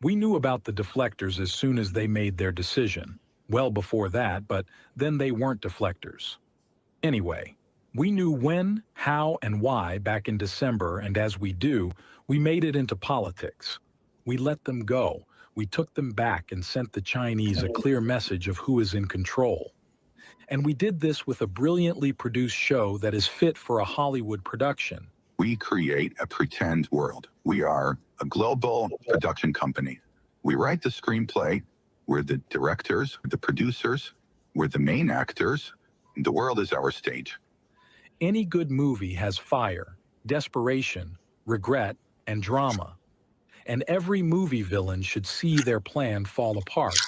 We knew about the deflectors as soon as they made their decision. Well before that, but then they weren't deflectors. Anyway, we knew when, how, and why back in December, and as we do, we made it into politics. We let them go. We took them back and sent the Chinese a clear message of who is in control. And we did this with a brilliantly produced show that is fit for a Hollywood production. We create a pretend world. We are a global production company. We write the screenplay. We're the directors, the producers. We're the main actors. The world is our stage. Any good movie has fire, desperation, regret, and drama. And every movie villain should see their plan fall apart.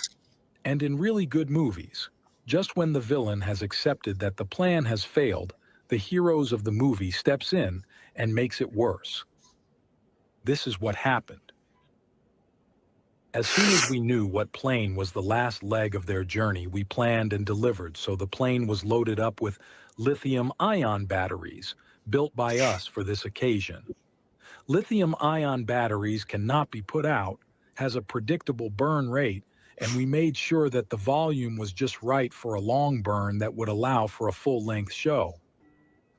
And in really good movies, just when the villain has accepted that the plan has failed, the heroes of the movie steps in and makes it worse. This is what happened. As soon as we knew what plane was the last leg of their journey, we planned and delivered, so the plane was loaded up with lithium-ion batteries built by us for this occasion. Lithium-ion batteries cannot be put out, has a predictable burn rate, and we made sure that the volume was just right for a long burn that would allow for a full-length show.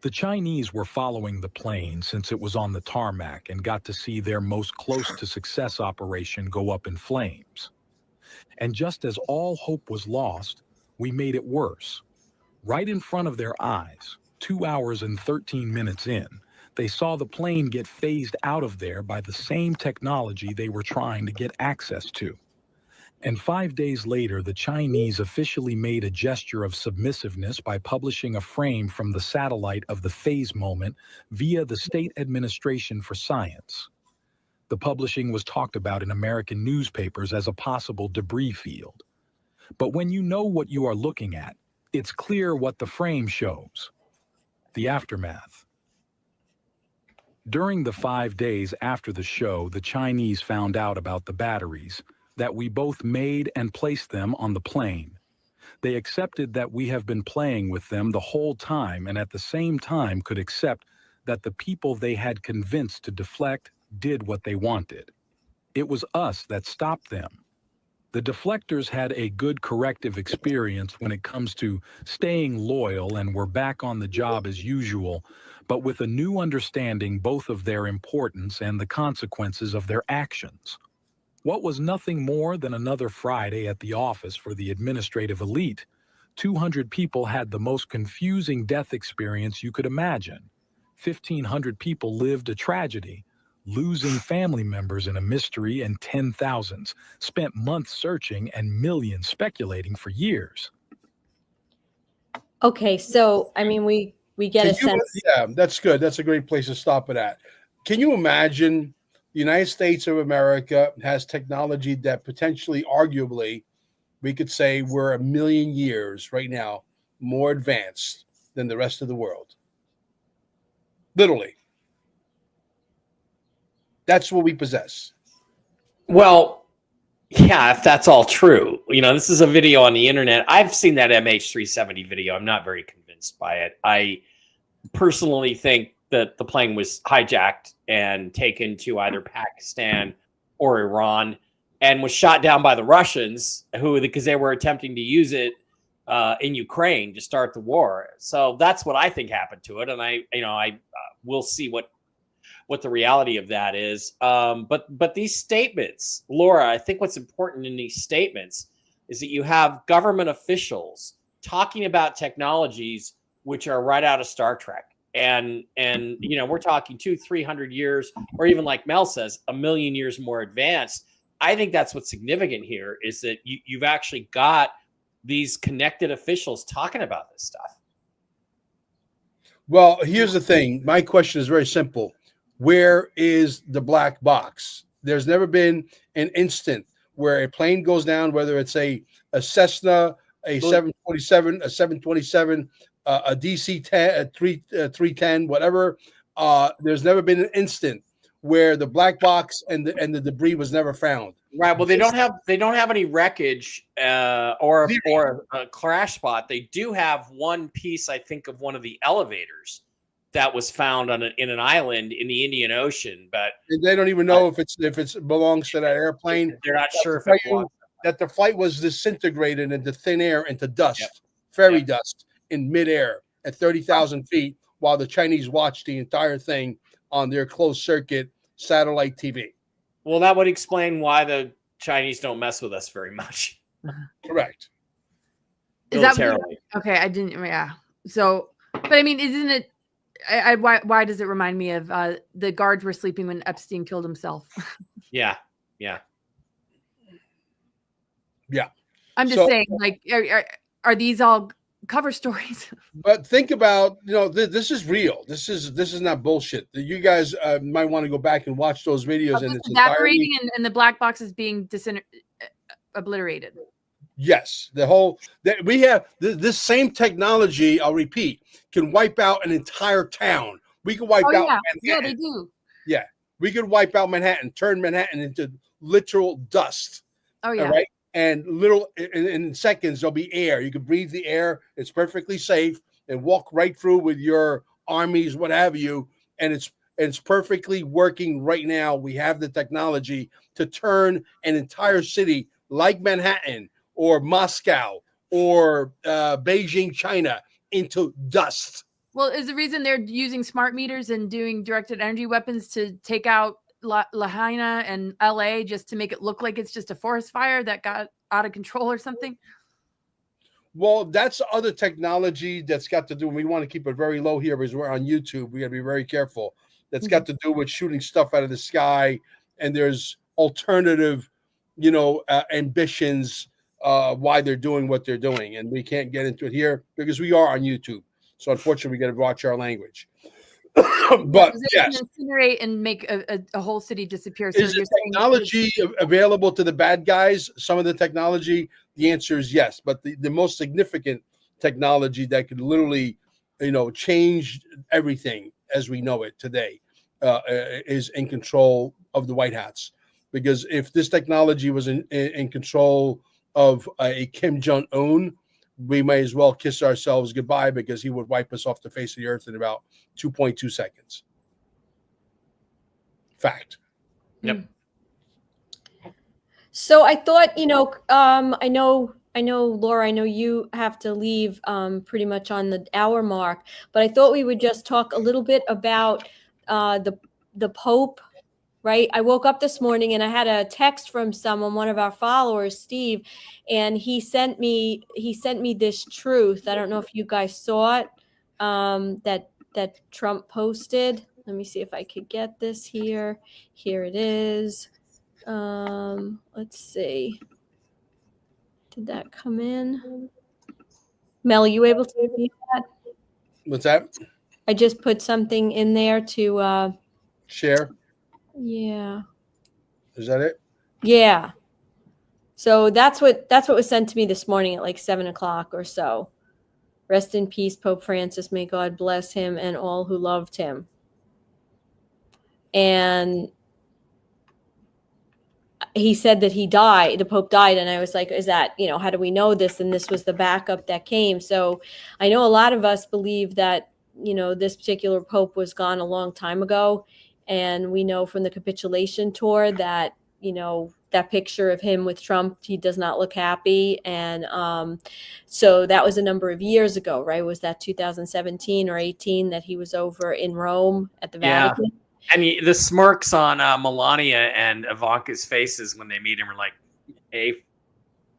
The Chinese were following the plane since it was on the tarmac and got to see their most close-to-success operation go up in flames. And just as all hope was lost, we made it worse. Right in front of their eyes, 2 hours and 13 minutes in, they saw the plane get phased out of there by the same technology they were trying to get access to. And 5 days later, the Chinese officially made a gesture of submissiveness by publishing a frame from the satellite of the phase moment via the State Administration for Science. The publishing was talked about in American newspapers as a possible debris field. But when you know what you are looking at, it's clear what the frame shows: the aftermath. During the 5 days after the show, the Chinese found out about the batteries, that we both made and placed them on the plane. They accepted that we have been playing with them the whole time, and at the same time could accept that the people they had convinced to deflect did what they wanted. It was us that stopped them. The deflectors had a good corrective experience when it comes to staying loyal and were back on the job as usual, but with a new understanding both of their importance and the consequences of their actions. What was nothing more than another Friday at the office for the administrative elite, 200 people had the most confusing death experience you could imagine. 1,500 people lived a tragedy, losing family members in a mystery, and 10,000s spent months searching and millions speculating for years. Okay, so I mean, we get a sense. Yeah, that's good. That's a great place to stop it at. Can you imagine the United States of America has technology that potentially, arguably, we could say we're 1,000,000 years right now more advanced than the rest of the world? Literally. That's what we possess. Well, yeah, if that's all true. You know, this is a video on the internet. I've seen that MH370 video. I'm not very convinced by it. I personally think that the plane was hijacked and taken to either Pakistan or Iran and was shot down by the Russians, because they were attempting to use it in Ukraine to start the war. So that's what I think happened to it. And I will see what the reality of that is. But these statements, Laura, I think what's important in these statements is that you have government officials talking about technologies which are right out of Star Trek. And we're talking 200-300 years, or even like Mel says, 1,000,000 years more advanced. I think that's what's significant here, is that you've actually got these connected officials talking about this stuff. Well, here's the thing. My question is very simple. Where is the black box? There's never been an instant where a plane goes down, whether it's a Cessna, a 747, a 727, a DC-10, a 310, whatever. There's never been an instant where the black box and the debris was never found. Right. Well, they don't have any wreckage or a crash spot. They do have one piece, I think, of one of the elevators that was found in an island in the Indian Ocean, but they don't even know if it belongs to that airplane. They're not sure if it belongs. That the flight was disintegrated into thin air, into dust, fairy dust in midair at 30,000 feet, while the Chinese watched the entire thing on their closed circuit satellite TV. Well, that would explain why the Chinese don't mess with us very much. Correct. Is that okay? I didn't. Yeah. So, but I mean, isn't it? Why does it remind me of the guards were sleeping when Epstein killed himself? Yeah. I'm just saying, like, are these all cover stories? But think about, this is real. This is not bullshit. You guys might want to go back and watch those videos. And it's evaporating and the black box is being obliterated. Yes, we have this same technology. I'll repeat, can wipe out an entire town. We can wipe out Manhattan. Yeah, they do. Yeah, we could wipe out Manhattan, turn Manhattan into literal dust. Oh yeah, right. And in seconds there'll be air. You can breathe the air. It's perfectly safe, and walk right through with your armies, what have you. And it's perfectly working right now. We have the technology to turn an entire city like Manhattan or Moscow or Beijing, China, into dust. Well, is the reason they're using smart meters and doing directed energy weapons to take out Lahaina and LA just to make it look like it's just a forest fire that got out of control or something? Well, that's other technology that's got to do. We want to keep it very low here because we're on YouTube. We got to be very careful. That's got to do with shooting stuff out of the sky, and there's alternative, ambitions why they're doing what they're doing, and we can't get into it here because we are on YouTube. So unfortunately, we got to watch our language. But They yes, can incinerate and make a whole city disappear. is So the you're saying technology available to the bad guys? Some of the technology, the answer is yes. But the most significant technology that could literally, change everything as we know it today is in control of the White Hats. Because if this technology was in control of a Kim Jong-un, we may as well kiss ourselves goodbye because he would wipe us off the face of the earth in about 2.2 seconds. Fact. Yep. So I thought, I know, Laura, I know you have to leave pretty much on the hour mark, but I thought we would just talk a little bit about the Pope, right? I woke up this morning and I had a text from one of our followers, Steve, and he sent me this truth. I don't know if you guys saw it, that Trump posted. Let me see if I could get this here. Here it is. Let's see. Did that come in? Mel, are you able to read that? What's that? I just put something in there to Share. yeah. Is that it? Yeah. So that's what was sent to me this morning at like 7:00 or so. Rest in peace, Pope Francis. May God bless him and all who loved him. And he said that he died, the Pope died. And I was like, is that, how do we know this? And this was the backup that came. So I know a lot of us believe that, this particular Pope was gone a long time ago. And we know from the capitulation tour that, that picture of him with Trump, he does not look happy. And so that was a number of years ago, right? Was that 2017 or 18 that he was over in Rome at the Vatican? And the smirks on Melania and Ivanka's faces when they meet him are like, "Hey,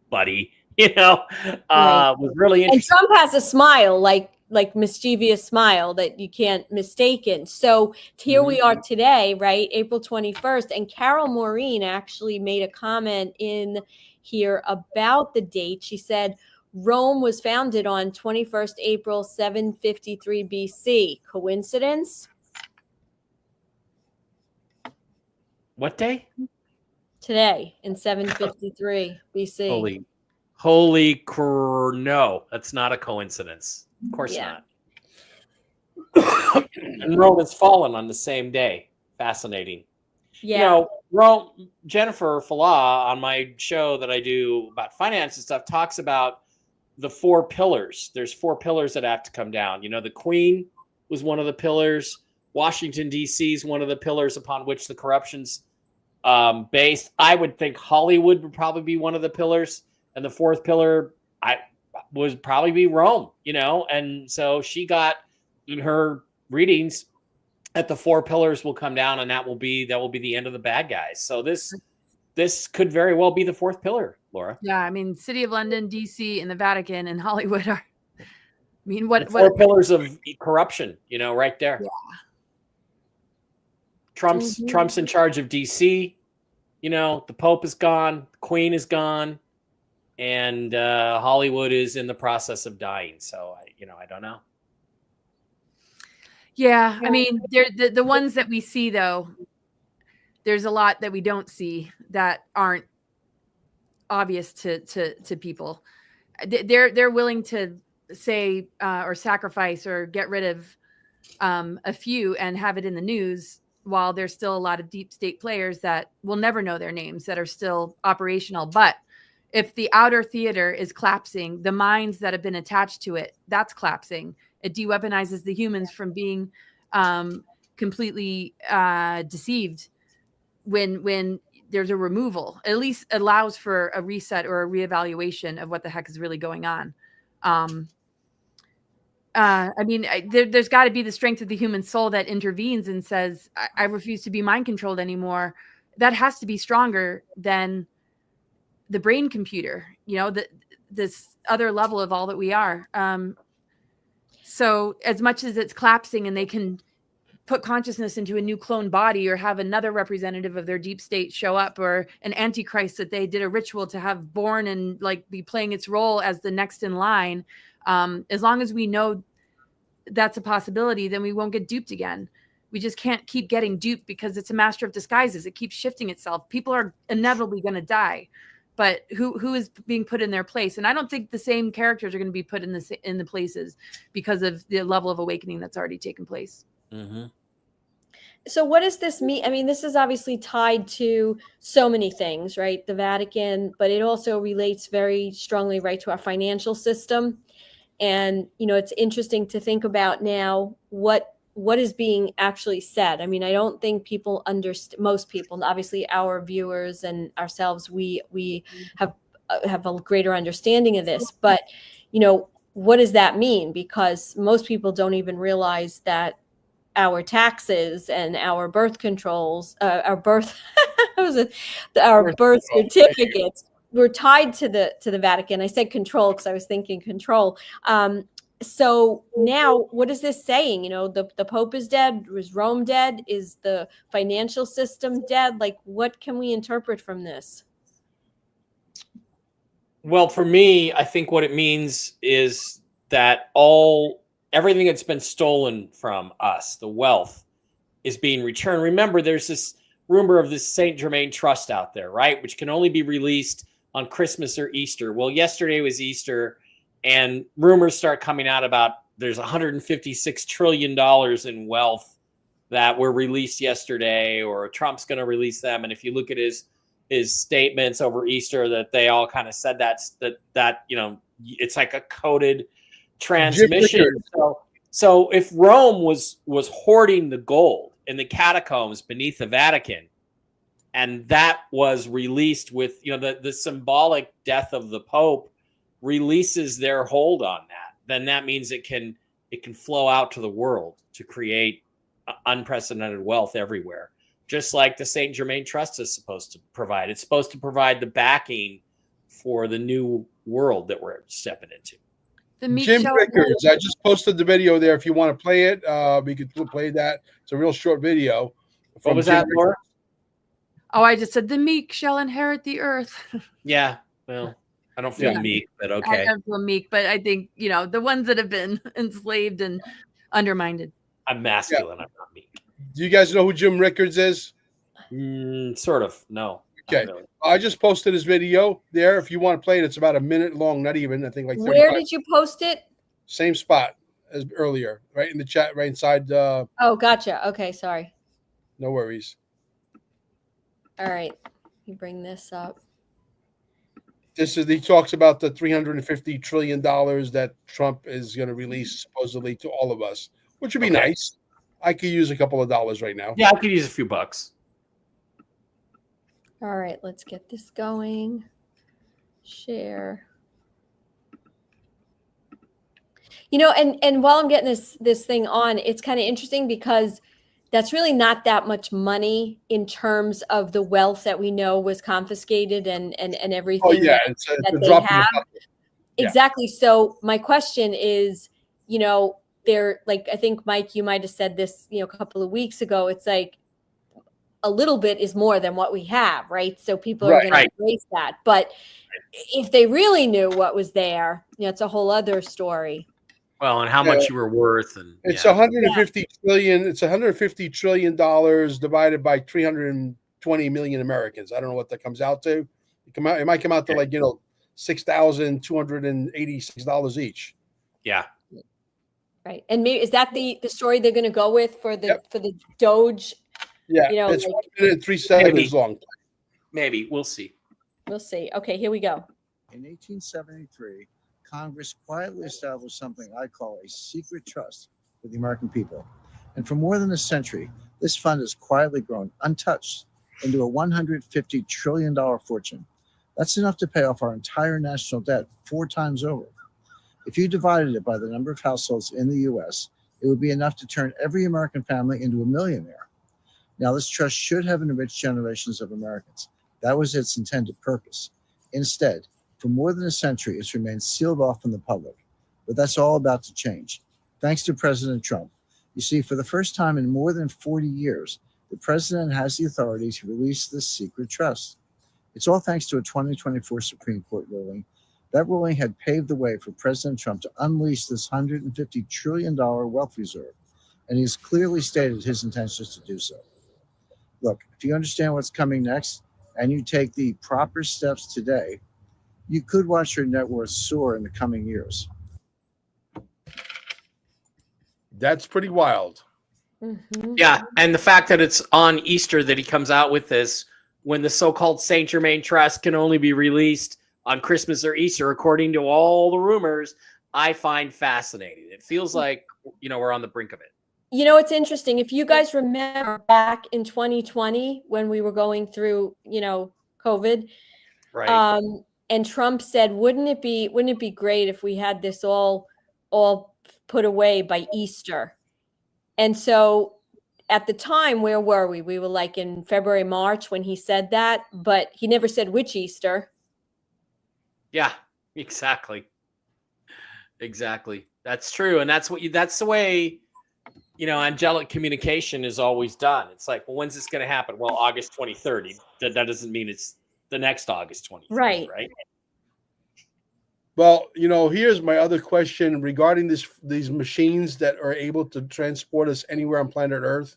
buddy," Right. was really interesting. And Trump has a smile, like mischievous smile that you can't mistaken. So here we are today, right? April 21st. And Carol Maureen actually made a comment in here about the date. She said, Rome was founded on 21st April 753 BC. Coincidence? What day? Today in 753 BC. No, that's not a coincidence. Of course not. And Rome has fallen on the same day. Fascinating. Yeah. Rome, Jennifer Falah on my show that I do about finance and stuff talks about the 4 pillars. There's 4 pillars that have to come down. The Queen was one of the pillars. Washington, D.C. is one of the pillars upon which the corruption's based. I would think Hollywood would probably be one of the pillars. And the 4th pillar would probably be Rome, and so she got in her readings that the 4 pillars will come down, and that will be the end of the bad guys. So this could very well be the 4th pillar, Laura. Yeah, I mean, City of London, DC, and the Vatican and Hollywood are. I mean, what 4 pillars of corruption? Right there. Yeah. Trump's in charge of DC. The Pope is gone, the Queen is gone. And Hollywood is in the process of dying. So, I don't know. Yeah. I mean, the ones that we see, though, there's a lot that we don't see that aren't obvious to people. They're willing to say or sacrifice or get rid of a few and have it in the news, while there's still a lot of deep state players that will never know their names that are still operational. But if the outer theater is collapsing, the minds that have been attached to it, that's collapsing. It de-weaponizes the humans from being completely deceived when there's a removal. At least allows for a reset or a reevaluation of what the heck is really going on. I mean, there's got to be the strength of the human soul that intervenes and says, I refuse to be mind controlled anymore. That has to be stronger than the brain computer, this other level of all that we are. So as much as it's collapsing and they can put consciousness into a new clone body or have another representative of their deep state show up, or an antichrist that they did a ritual to have born and be playing its role as the next in line. As long as we know that's a possibility, then we won't get duped again. We just can't keep getting duped because it's a master of disguises. It keeps shifting itself. People are inevitably going to die, but who is being put in their place? And I don't think the same characters are going to be put in the places because of the level of awakening that's already taken place. Mm-hmm. So what does this mean? I mean, this is obviously tied to so many things, right? The Vatican, but it also relates very strongly, right, to our financial system. And, you know, it's interesting to think about now what is being actually said. I mean, I don't think people understand, most people, obviously our viewers and ourselves, we have a greater understanding of this, but, you know, what does that mean? Because most people don't even realize that our taxes and our birth controls, our birth certificates were tied to the Vatican. I said control because I was thinking control. So now, what is this saying? You know, the Pope is dead. Was Rome dead? Is the financial system dead? Like, what can we interpret from this? Well, for me, I think what it means is that everything that's been stolen from us, the wealth, is being returned. Remember, there's this rumor of this Saint Germain Trust out there, right? Which can only be released on Christmas or Easter. Well, yesterday was Easter, and rumors start coming out about there's $156 trillion in wealth that were released yesterday, or Trump's going to release them. And if you look at his statements over Easter, that they all kind of said that you know, it's like a coded transmission. So if Rome was hoarding the gold in the catacombs beneath the Vatican, and that was released with, you know, the symbolic death of the Pope releases their hold on that, then that means it can flow out to the world to create unprecedented wealth everywhere. Just like the Saint Germain Trust is supposed to provide. It's supposed to provide the backing for the new world that we're stepping into. Jim Rickards, I just posted the video there. If you want to play it, we could play that. It's a real short video. What was that, Laura? Oh, I just said the meek shall inherit the earth. Yeah, well, I don't feel meek, but okay. I don't feel meek, but I think, you know, the ones that have been enslaved and undermined. I'm masculine. Yeah. I'm not meek. Do you guys know who Jim Rickards is? Sort of. No. Okay. Really. I just posted his video there. If you want to play it, it's about a minute long, not even. I think like 35. Where did you post it? Same spot as earlier, right in the chat, right inside. Oh, gotcha. Okay, sorry. No worries. All right. You bring this up. He talks about the $350 trillion that Trump is going to release supposedly to all of us, which would be nice. I could use a couple of dollars right now. Yeah, I could use a few bucks. All right, let's get this going. Share. You know, and while I'm getting this thing on, it's kind of interesting because that's really not that much money in terms of the wealth that we know was confiscated and everything. Oh yeah, it's a drop in the bucket. Exactly. So my question is, you know, like, I think, Mike, you might have said this, you know, a couple of weeks ago. It's like a little bit is more than what we have, right? So people are going to embrace that. But if they really knew what was there, you know, it's a whole other story. Well, and how much you were worth, and it's 150 trillion. It's 150 trillion dollars divided by 320 million Americans. I don't know what that comes out to. It might come out to like, you know, $6,286 each. Yeah. Right. And maybe is that the story they're going to go with for the Doge? Yeah. You know, it's 1 minute and 3 seconds long. Maybe. We'll see. We'll see. Okay, here we go. In 1873, Congress quietly established something I call a secret trust for the American people. And for more than a century, this fund has quietly grown untouched into a $150 trillion fortune. That's enough to pay off our entire national debt 4 times over. If you divided it by the number of households in the U.S., it would be enough to turn every American family into a millionaire. Now, this trust should have enriched generations of Americans. That was its intended purpose. Instead, for more than a century, it's remained sealed off from the public. But that's all about to change. Thanks to President Trump. You see, for the first time in more than 40 years, the president has the authority to release this secret trust. It's all thanks to a 2024 Supreme Court ruling That ruling had paved the way for President Trump to unleash this $150 trillion wealth reserve, and he's clearly stated his intentions to do so. Look, if you understand what's coming next and you take the proper steps today, you could watch your net worth soar in the coming years. That's pretty wild. Mhm. Yeah, and the fact that it's on Easter that he comes out with this, when the so-called Saint Germain Trust can only be released on Christmas or Easter, according to all the rumors, I find fascinating. It feels like, we're on the brink of it. You know, it's interesting. If you guys remember back in 2020 when we were going through, COVID, Right. And Trump said, wouldn't it be great if we had this all put away by Easter? And so at the time, where were we? We were like in February, March when he said that, but he never said which Easter. Yeah, exactly. Exactly. That's true. And that's the way, angelic communication is always done. It's like, well, when's this going to happen? Well, August 23rd. That doesn't mean it's the next August 23rd, Right. Right. Well, here's my other question regarding these machines that are able to transport us anywhere on planet Earth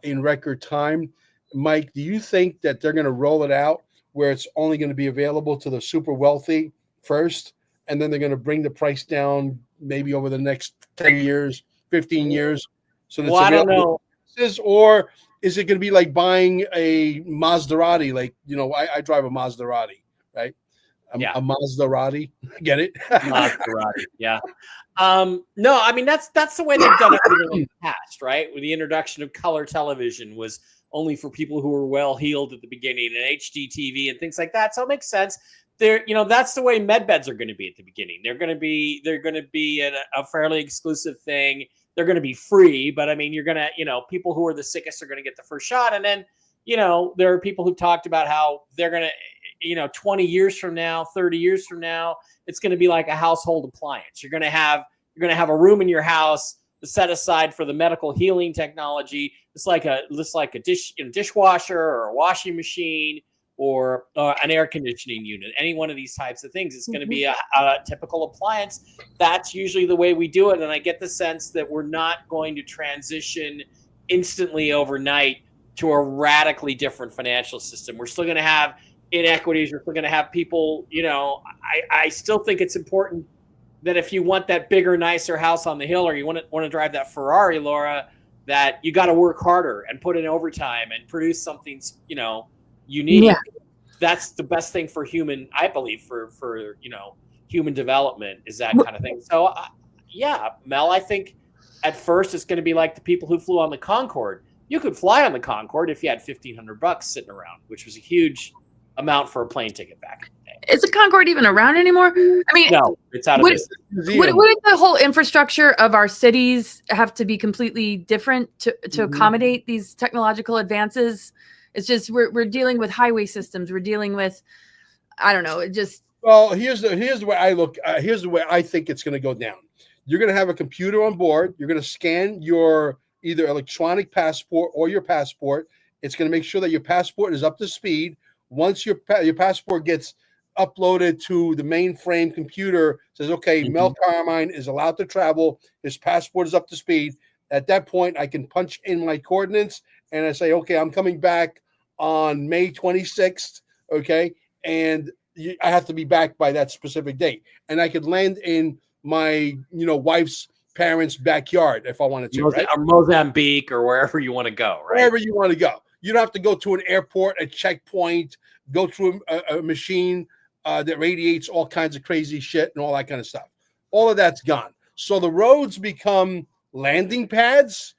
in record time. Mike, do you think that they're going to roll it out where it's only going to be available to the super wealthy first, and then they're going to bring the price down maybe over the next 10 years, 15 years? So that's Well, I don't know. Or is it going to be like buying a Maserati? Like, I drive a Maserati, right? Yeah. A Maserati. Get it? Maserati. Yeah. No, I mean, that's the way they've done it in the past, right? With the introduction of color television was only for people who were well-heeled at the beginning, and HD TV and things like that. So it makes sense. That's the way med beds are going to be at the beginning. They're going to be a fairly exclusive thing. They're going to be free, but I mean, you're going to, people who are the sickest are going to get the first shot. And then, there are people who've talked about how they're going to, 20 years from now, 30 years from now, it's going to be like a household appliance. You're going to have a room in your house set aside for the medical healing technology. It's like a dishwasher or a washing machine or an air conditioning unit. Any one of these types of things, it's going to be a typical appliance. That's usually the way we do it. And I get the sense that we're not going to transition instantly overnight to a radically different financial system. We're still going to have inequities. We're still going to have people, I still think it's important that if you want that bigger, nicer house on the hill, or you want to drive that Ferrari, Laura, that you got to work harder and put in overtime and produce something, unique. Yeah. That's the best thing for human, I believe, for human development is that kind of thing. So, Mel, I think at first it's going to be like the people who flew on the Concorde. You could fly on the Concorde if you had $1,500 sitting around, which was a huge amount for a plane ticket back in the day. Is the Concorde even around anymore? I mean, No, it's out of business. Would the whole infrastructure of our cities have to be completely different to accommodate these technological advances? It's just we're dealing with highway systems. We're dealing with, I don't know. It just. Well, here's the way I look. Here's the way I think it's going to go down. You're going to have a computer on board. You're going to scan your either electronic passport or your passport. It's going to make sure that your passport is up to speed. Once your passport gets uploaded to the mainframe computer, says, okay, Mel Carmine is allowed to travel. His passport is up to speed. At that point, I can punch in my coordinates and I say, okay, I'm coming back on May 26th. Okay. And I have to be back by that specific date. And I could land in my, wife's parents' backyard if I wanted to, right? Or Mozambique or wherever you want to go, right? Wherever you want to go. You don't have to go to an airport, a checkpoint, go through a machine that radiates all kinds of crazy shit and all that kind of stuff. All of that's gone. So the roads become landing pads,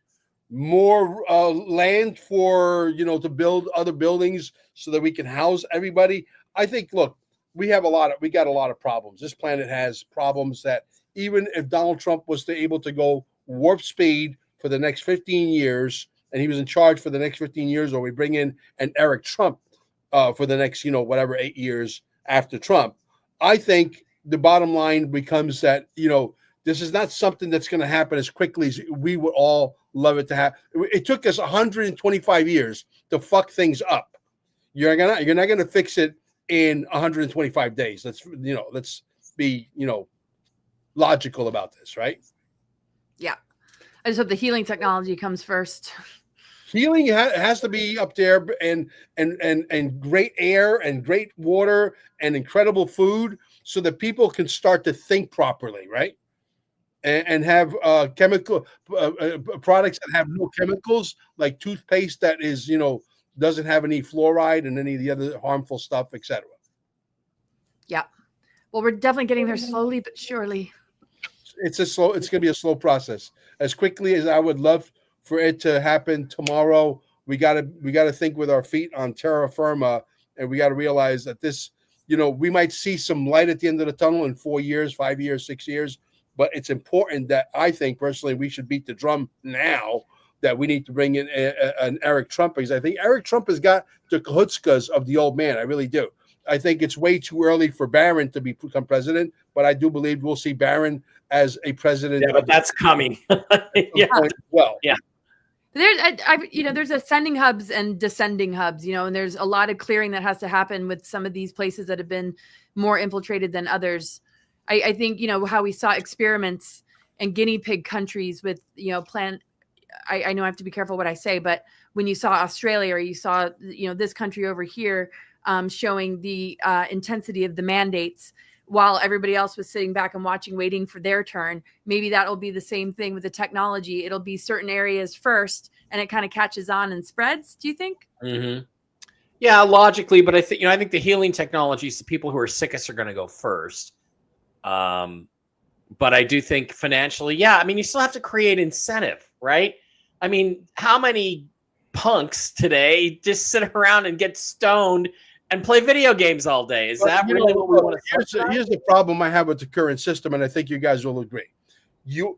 more land for, to build other buildings so that we can house everybody. I think, look, we got a lot of problems. This planet has problems that even if Donald Trump was able to go warp speed for the next 15 years, and he was in charge for the next 15 years, or we bring in an Eric Trump for the next, 8 years after Trump, I think the bottom line becomes that, this is not something that's going to happen as quickly as we would all love it to happen. It took us 125 years to fuck things up. You're not going to fix it in 125 days. Let's be logical about this, right? Yeah. I just hope the healing technology comes first. Healing has to be up there, and great air and great water and incredible food, so that people can start to think properly, right? And have chemical products that have no chemicals, like toothpaste that is doesn't have any fluoride and any of the other harmful stuff, etc. Yeah. Well, we're definitely getting there slowly but surely. It's going to be a slow process. As quickly as I would love for it to happen tomorrow, we got to think with our feet on terra firma, and we got to realize that this, we might see some light at the end of the tunnel in 4 years, 5 years, 6 years, but it's important that I think personally we should beat the drum now that we need to bring in an Eric Trump, because I think Eric Trump has got the chutzpahs of the old man. I really do. I think it's way too early for Barron to become president, but I do believe we'll see Barron as a president. Yeah, but that's coming. Yeah. Well, yeah. There's ascending hubs and descending hubs, and there's a lot of clearing that has to happen with some of these places that have been more infiltrated than others. I think, how we saw experiments in guinea pig countries with, I know I have to be careful what I say, but when you saw Australia or you saw, this country over here showing the intensity of the mandates while everybody else was sitting back and watching, waiting for their turn, maybe that'll be the same thing with the technology. It'll be certain areas first and it kind of catches on and spreads. Do you think? Mm-hmm. Yeah, logically, but I think the healing technologies, the people who are sickest are going to go first. But I do think financially, you still have to create incentive, right? I mean, how many punks today just sit around and get stoned and play video games all day? Is that really what we want to? Here's the problem I have with the current system, and I think you guys will agree.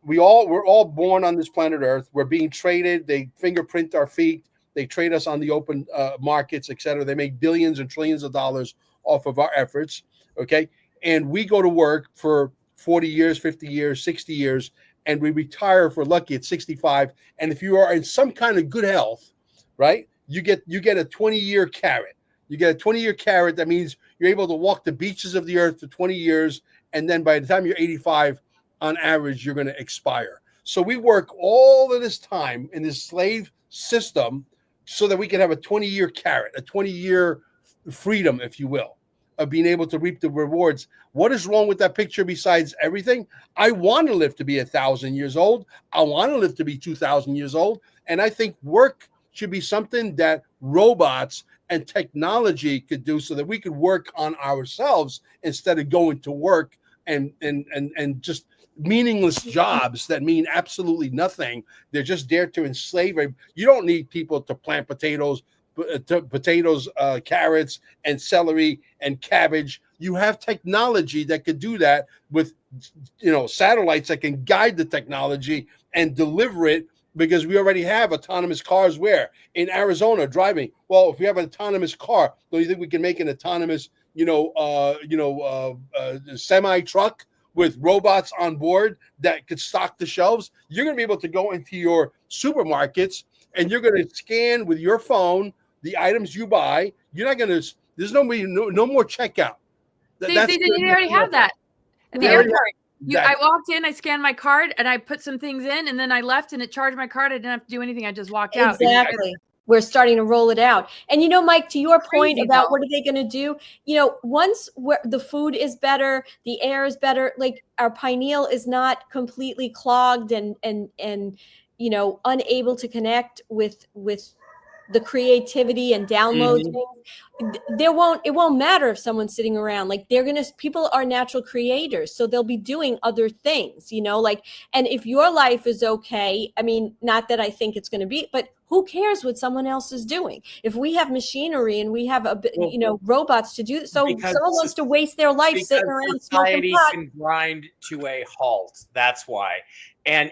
We're all born on this planet Earth. We're being traded. They fingerprint our feet. They trade us on the open markets, etc. They make billions and trillions of dollars off of our efforts. Okay, and we go to work for 40 years, 50 years, 60 years, and we retire for lucky at 65. And if you are in some kind of good health, right, you get a 20-year carrot. You get a 20-year carrot. That means you're able to walk the beaches of the earth for 20 years. And then by the time you're 85, on average, you're going to expire. So we work all of this time in this slave system so that we can have a 20-year carrot, a 20-year freedom, if you will, of being able to reap the rewards. What is wrong with that picture besides everything? I want to live to be 1,000 years old. I want to live to be 2,000 years old. And I think work should be something that robots and technology could do so that we could work on ourselves instead of going to work and just meaningless jobs that mean absolutely nothing. They're just there to enslave. You don't need people to plant potatoes, carrots, and celery and cabbage. You have technology that could do that with, satellites that can guide the technology and deliver it, because we already have autonomous cars where in Arizona driving. Well, if we have an autonomous car, don't you think we can make an autonomous, semi truck with robots on board that could stock the shelves? You're going to be able to go into your supermarkets and you're going to scan with your phone the items you buy. You're not going to. There's no more checkout. They already have that at the airport. I walked in, I scanned my card, and I put some things in, and then I left, and it charged my card. I didn't have to do anything. I just walked out. Exactly. We're starting to roll it out. And, Mike, to your point about what are they going to do? Once the food is better, the air is better, like our pineal is not completely clogged and unable to connect with the creativity and download things. It won't matter if someone's sitting around. Like people are natural creators, so they'll be doing other things, and if your life is okay, I mean, not that I think it's going to be, but who cares what someone else is doing? If we have machinery and we have robots to do, so someone wants to waste their life sitting around smoking pot. Can grind to a halt. That's why. And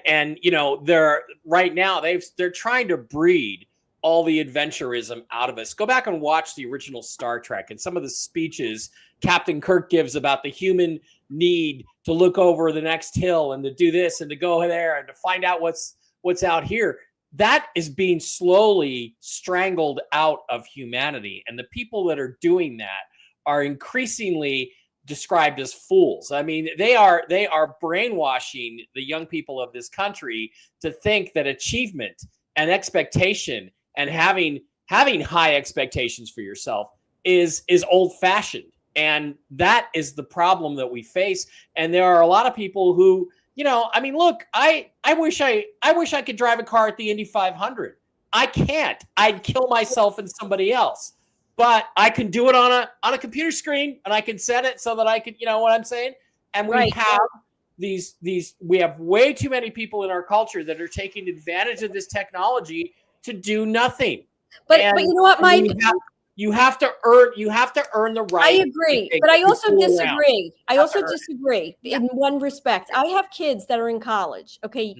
they're right now they're trying to breed all the adventurism out of us. Go back and watch the original Star Trek and some of the speeches Captain Kirk gives about the human need to look over the next hill and to do this and to go there and to find out what's out here. That is being slowly strangled out of humanity. And the people that are doing that are increasingly described as fools. I mean, they are brainwashing the young people of this country to think that achievement and expectation and having high expectations for yourself is old fashioned. And that is the problem that we face. And there are a lot of people who, I mean, look, I wish I could drive a car at the Indy 500. I can't. I'd kill myself and somebody else. But I can do it on a computer screen, and I can set it so that I can, you know what I'm saying? And we have we have way too many people in our culture that are taking advantage of this technology to do nothing. But you know what, Mike? You have to earn the right. I agree, but I also disagree. I also disagree in one respect. I have kids that are in college, okay?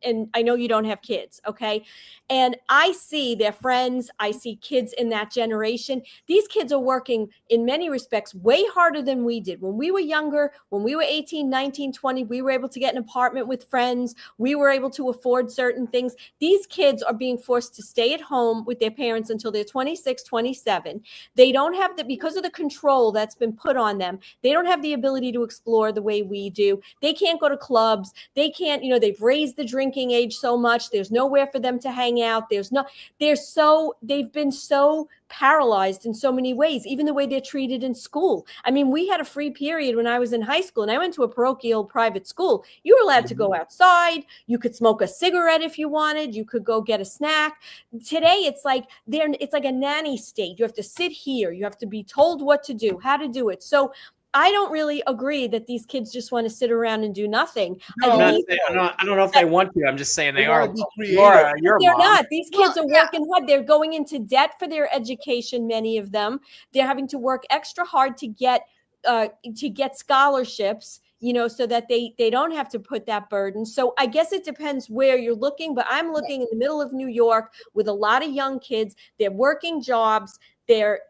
And I know you don't have kids, okay? And I see their friends, I see kids in that generation. These kids are working in many respects way harder than we did. When we were younger, when we were 18, 19, 20, we were able to get an apartment with friends. We were able to afford certain things. These kids are being forced to stay at home with their parents until they're 26, 27. They don't have because of the control that's been put on them. They don't have the ability to explore the way we do. They can't go to clubs. They can't, they've raised the drinking age so much. There's nowhere for them to hang out. They've been so paralyzed in so many ways, even the way they're treated in school. I mean, we had a free period when I was in high school and I went to a parochial private school. You were allowed to go outside. You could smoke a cigarette if you wanted. You could go get a snack. Today, it's like a nanny state. You have to sit here. You have to be told what to do, how to do it. So I don't really agree that these kids just want to sit around and do nothing. I don't know if they want to. I'm just saying they are. They're not. These kids are working hard. They're going into debt for their education. Many of them. They're having to work extra hard to get scholarships, so that they don't have to put that burden. So I guess it depends where you're looking, but I'm looking in the middle of New York with a lot of young kids. They're working jobs. They're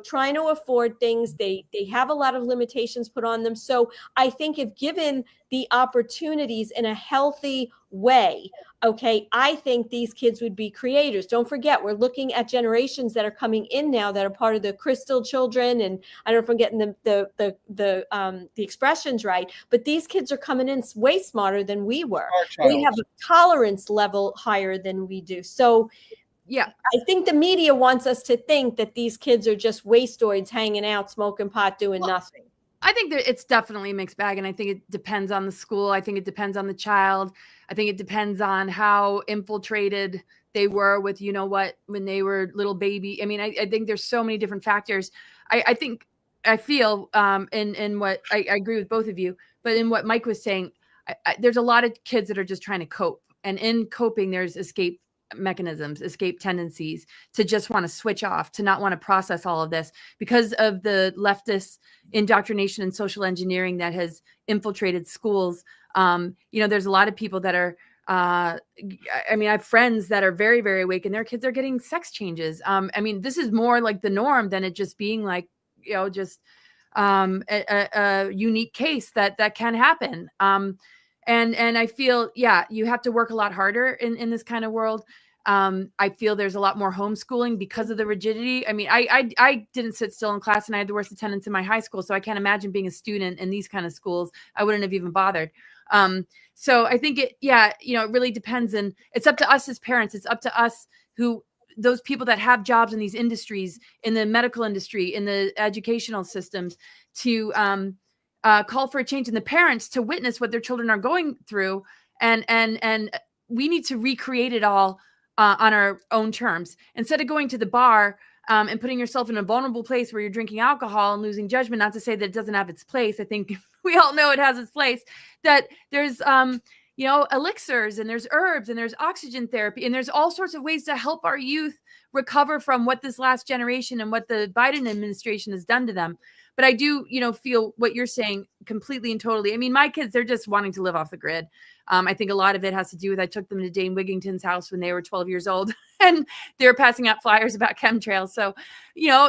trying to afford things. They have a lot of limitations put on them. So I think if given the opportunities in a healthy way, okay, I think these kids would be creators. Don't forget, we're looking at generations that are coming in now that are part of the crystal children. And I don't know if I'm getting the expressions right, but these kids are coming in way smarter than we were. They have a tolerance level higher than we do. So yeah, I think the media wants us to think that these kids are just wastoids hanging out, smoking pot, doing nothing. I think that it's definitely a mixed bag. And I think it depends on the school. I think it depends on the child. I think it depends on how infiltrated they were with, when they were little baby. I mean, I think there's so many different factors. I feel in what I agree with both of you, but in what Mike was saying, there's a lot of kids that are just trying to cope. And in coping, there's escape mechanisms, escape tendencies to just want to switch off, to not want to process all of this because of the leftist indoctrination and social engineering that has infiltrated schools. There's a lot of people that are, I have friends that are very, very awake and their kids are getting sex changes. This is more like the norm than it just being like, just a unique case that can happen. And I feel, you have to work a lot harder in this kind of world. I feel there's a lot more homeschooling because of the rigidity. I mean, I didn't sit still in class and I had the worst attendance in my high school. So I can't imagine being a student in these kind of schools. I wouldn't have even bothered. So I think it really depends. And it's up to us as parents. It's up to us those people that have jobs in these industries, in the medical industry, in the educational systems to, call for a change in the parents to witness what their children are going through. And we need to recreate it all on our own terms instead of going to the bar and putting yourself in a vulnerable place where you're drinking alcohol and losing judgment. Not to say that it doesn't have its place. I think we all know it has its place, that there's, elixirs and there's herbs and there's oxygen therapy and there's all sorts of ways to help our youth recover from what this last generation and what the Biden administration has done to them. But I do, feel what you're saying completely and totally. I mean, my kids, they're just wanting to live off the grid. I think a lot of it has to do with, I took them to Dane Wigington's house when they were 12 years old and they were passing out flyers about chemtrails. So,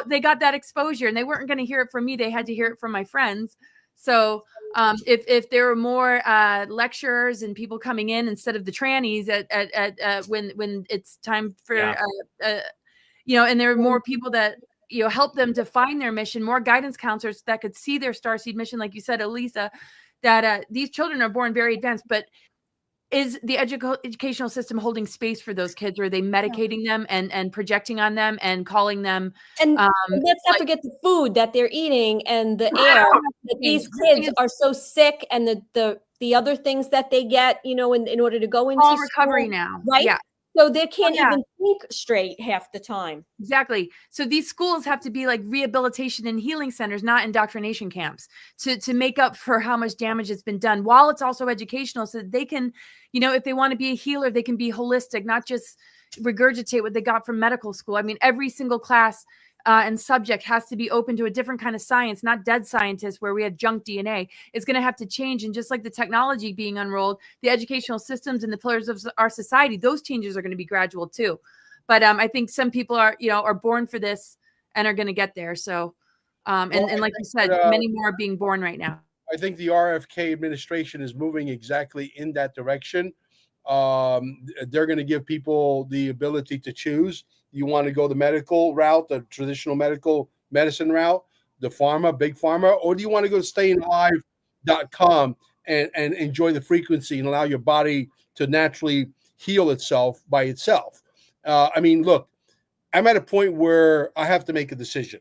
they got that exposure and they weren't going to hear it from me. They had to hear it from my friends. So if there were more lecturers and people coming in instead of the trannies when it's time for, and there are more people that, help them define their mission, more guidance counselors that could see their starseed mission, like you said, Elisa, that these children are born very advanced, but is the educational system holding space for those kids? Or are they medicating them and projecting on them and calling them? And let's not forget the food that they're eating and the air. That these kids are so sick, and the other things that they get, in order to go into all recovery school, now, right? Yeah. So they can't even think straight half the time. Exactly. So these schools have to be like rehabilitation and healing centers, not indoctrination camps, to make up for how much damage has been done, while it's also educational, so that they can, if they want to be a healer, they can be holistic, not just regurgitate what they got from medical school. I mean, every single class and subject has to be open to a different kind of science, not dead scientists where we have junk DNA. It's going to have to change. And just like the technology being unrolled, the educational systems and the pillars of our society, those changes are going to be gradual too. But I think some people are born for this and are going to get there. So, and like you said, many more are being born right now. I think the RFK administration is moving exactly in that direction. They're going to give people the ability to choose. You want to go the medical route, the traditional medicine route, the pharma, big pharma, or do you want to go to stayingalive.com and enjoy the frequency and allow your body to naturally heal itself by itself? Look, I'm at a point where I have to make a decision.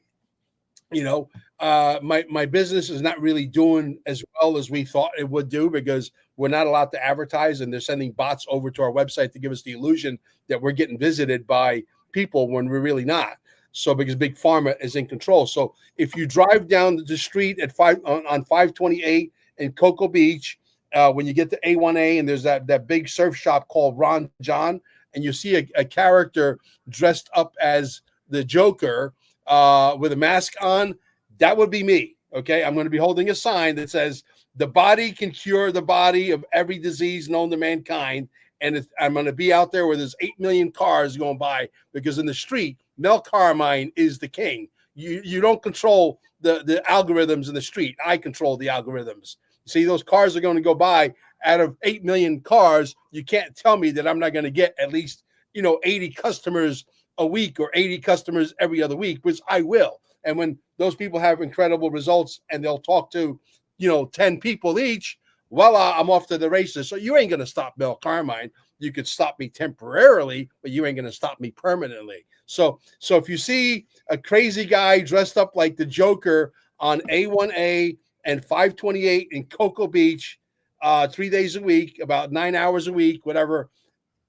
My business is not really doing as well as we thought it would do, because we're not allowed to advertise, and they're sending bots over to our website to give us the illusion that we're getting visited by people when we're really not. So because big pharma is in control. So if you drive down the street at on 528 in Cocoa Beach, when you get to A1A, and there's that big surf shop called Ron John, and you see a character dressed up as the Joker with a mask on, that would be me. Okay, I'm going to be holding a sign that says the body can cure the body of every disease known to mankind. And I'm going to be out there where there's 8 million cars going by, because in the street, Mel Carmine is the king. You don't control the algorithms in the street. I control the algorithms. See, those cars are going to go by. Out of 8 million cars, you can't tell me that I'm not going to get at least 80 customers a week or 80 customers every other week, which I will. And when those people have incredible results and they'll talk to 10 people each, voila, I'm off to the races. So you ain't going to stop Mel Carmine. You could stop me temporarily, but you ain't going to stop me permanently. So if you see a crazy guy dressed up like the Joker on A1A and 528 in Cocoa Beach, 3 days a week, about 9 hours a week, whatever,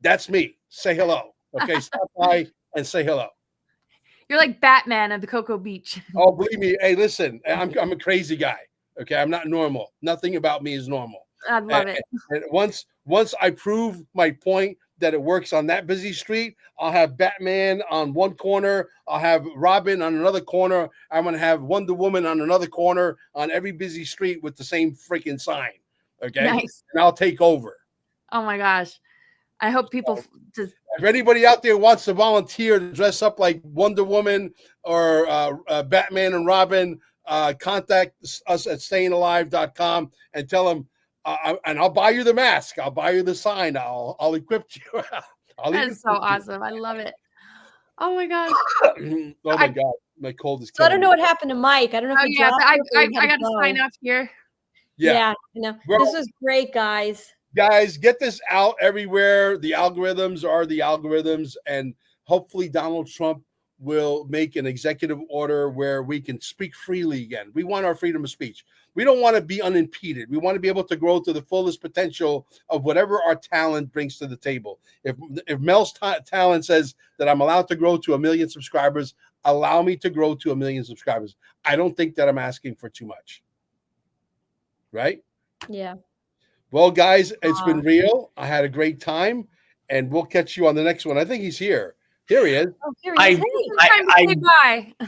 that's me. Say hello. Okay, stop by and say hello. You're like Batman of the Cocoa Beach. Oh, believe me. Hey, listen, I'm a crazy guy. Okay, I'm not normal. Nothing about me is normal. I love it. And once I prove my point that it works on that busy street, I'll have Batman on one corner. I'll have Robin on another corner. I'm going to have Wonder Woman on another corner on every busy street with the same freaking sign. Okay, nice. And I'll take over. Oh my gosh. I hope people just. If anybody out there wants to volunteer to dress up like Wonder Woman or Batman and Robin, contact us at stayingalive.com and tell them, and I'll buy you the mask. I'll buy you the sign. I'll equip you. That's so awesome. I love it. Oh my gosh. Oh my God. My cold is killing me. I don't know what happened to Mike. I don't know if he dropped I got to sign off here. Yeah. This was great, guys. Guys, get this out everywhere. The algorithms are the algorithms, and hopefully Donald Trump will make an executive order where we can speak freely again. We want our freedom of speech. We don't want to be unimpeded. We want to be able to grow to the fullest potential of whatever our talent brings to the table. If Mel's talent says that I'm allowed to grow to 1 million subscribers, allow me to grow to 1 million subscribers. I don't think that I'm asking for too much. Right? Yeah. Well, guys, it's been real. I had a great time, and we'll catch you on the next one. I think he's here. Here he is. Oh, here he is.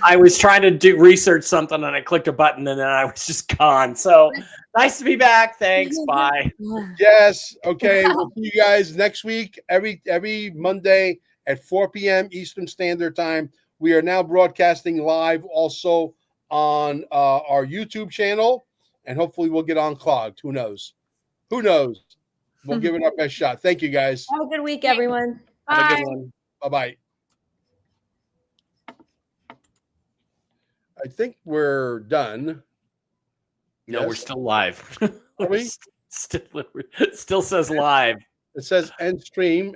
I was trying to do research something, and I clicked a button, and then I was just gone. So nice to be back. Thanks. Bye. Yes. Okay. We'll see you guys next week, every Monday at 4 p.m. Eastern Standard Time. We are now broadcasting live also on our YouTube channel, and hopefully we'll get unclogged. Who knows? Who knows? We'll give it our best shot. Thank you, guys. Have a good week, everyone. Have a good one. Bye-bye. I think we're done. No, we're Yes? still live. Are we? Still says live. It says end stream.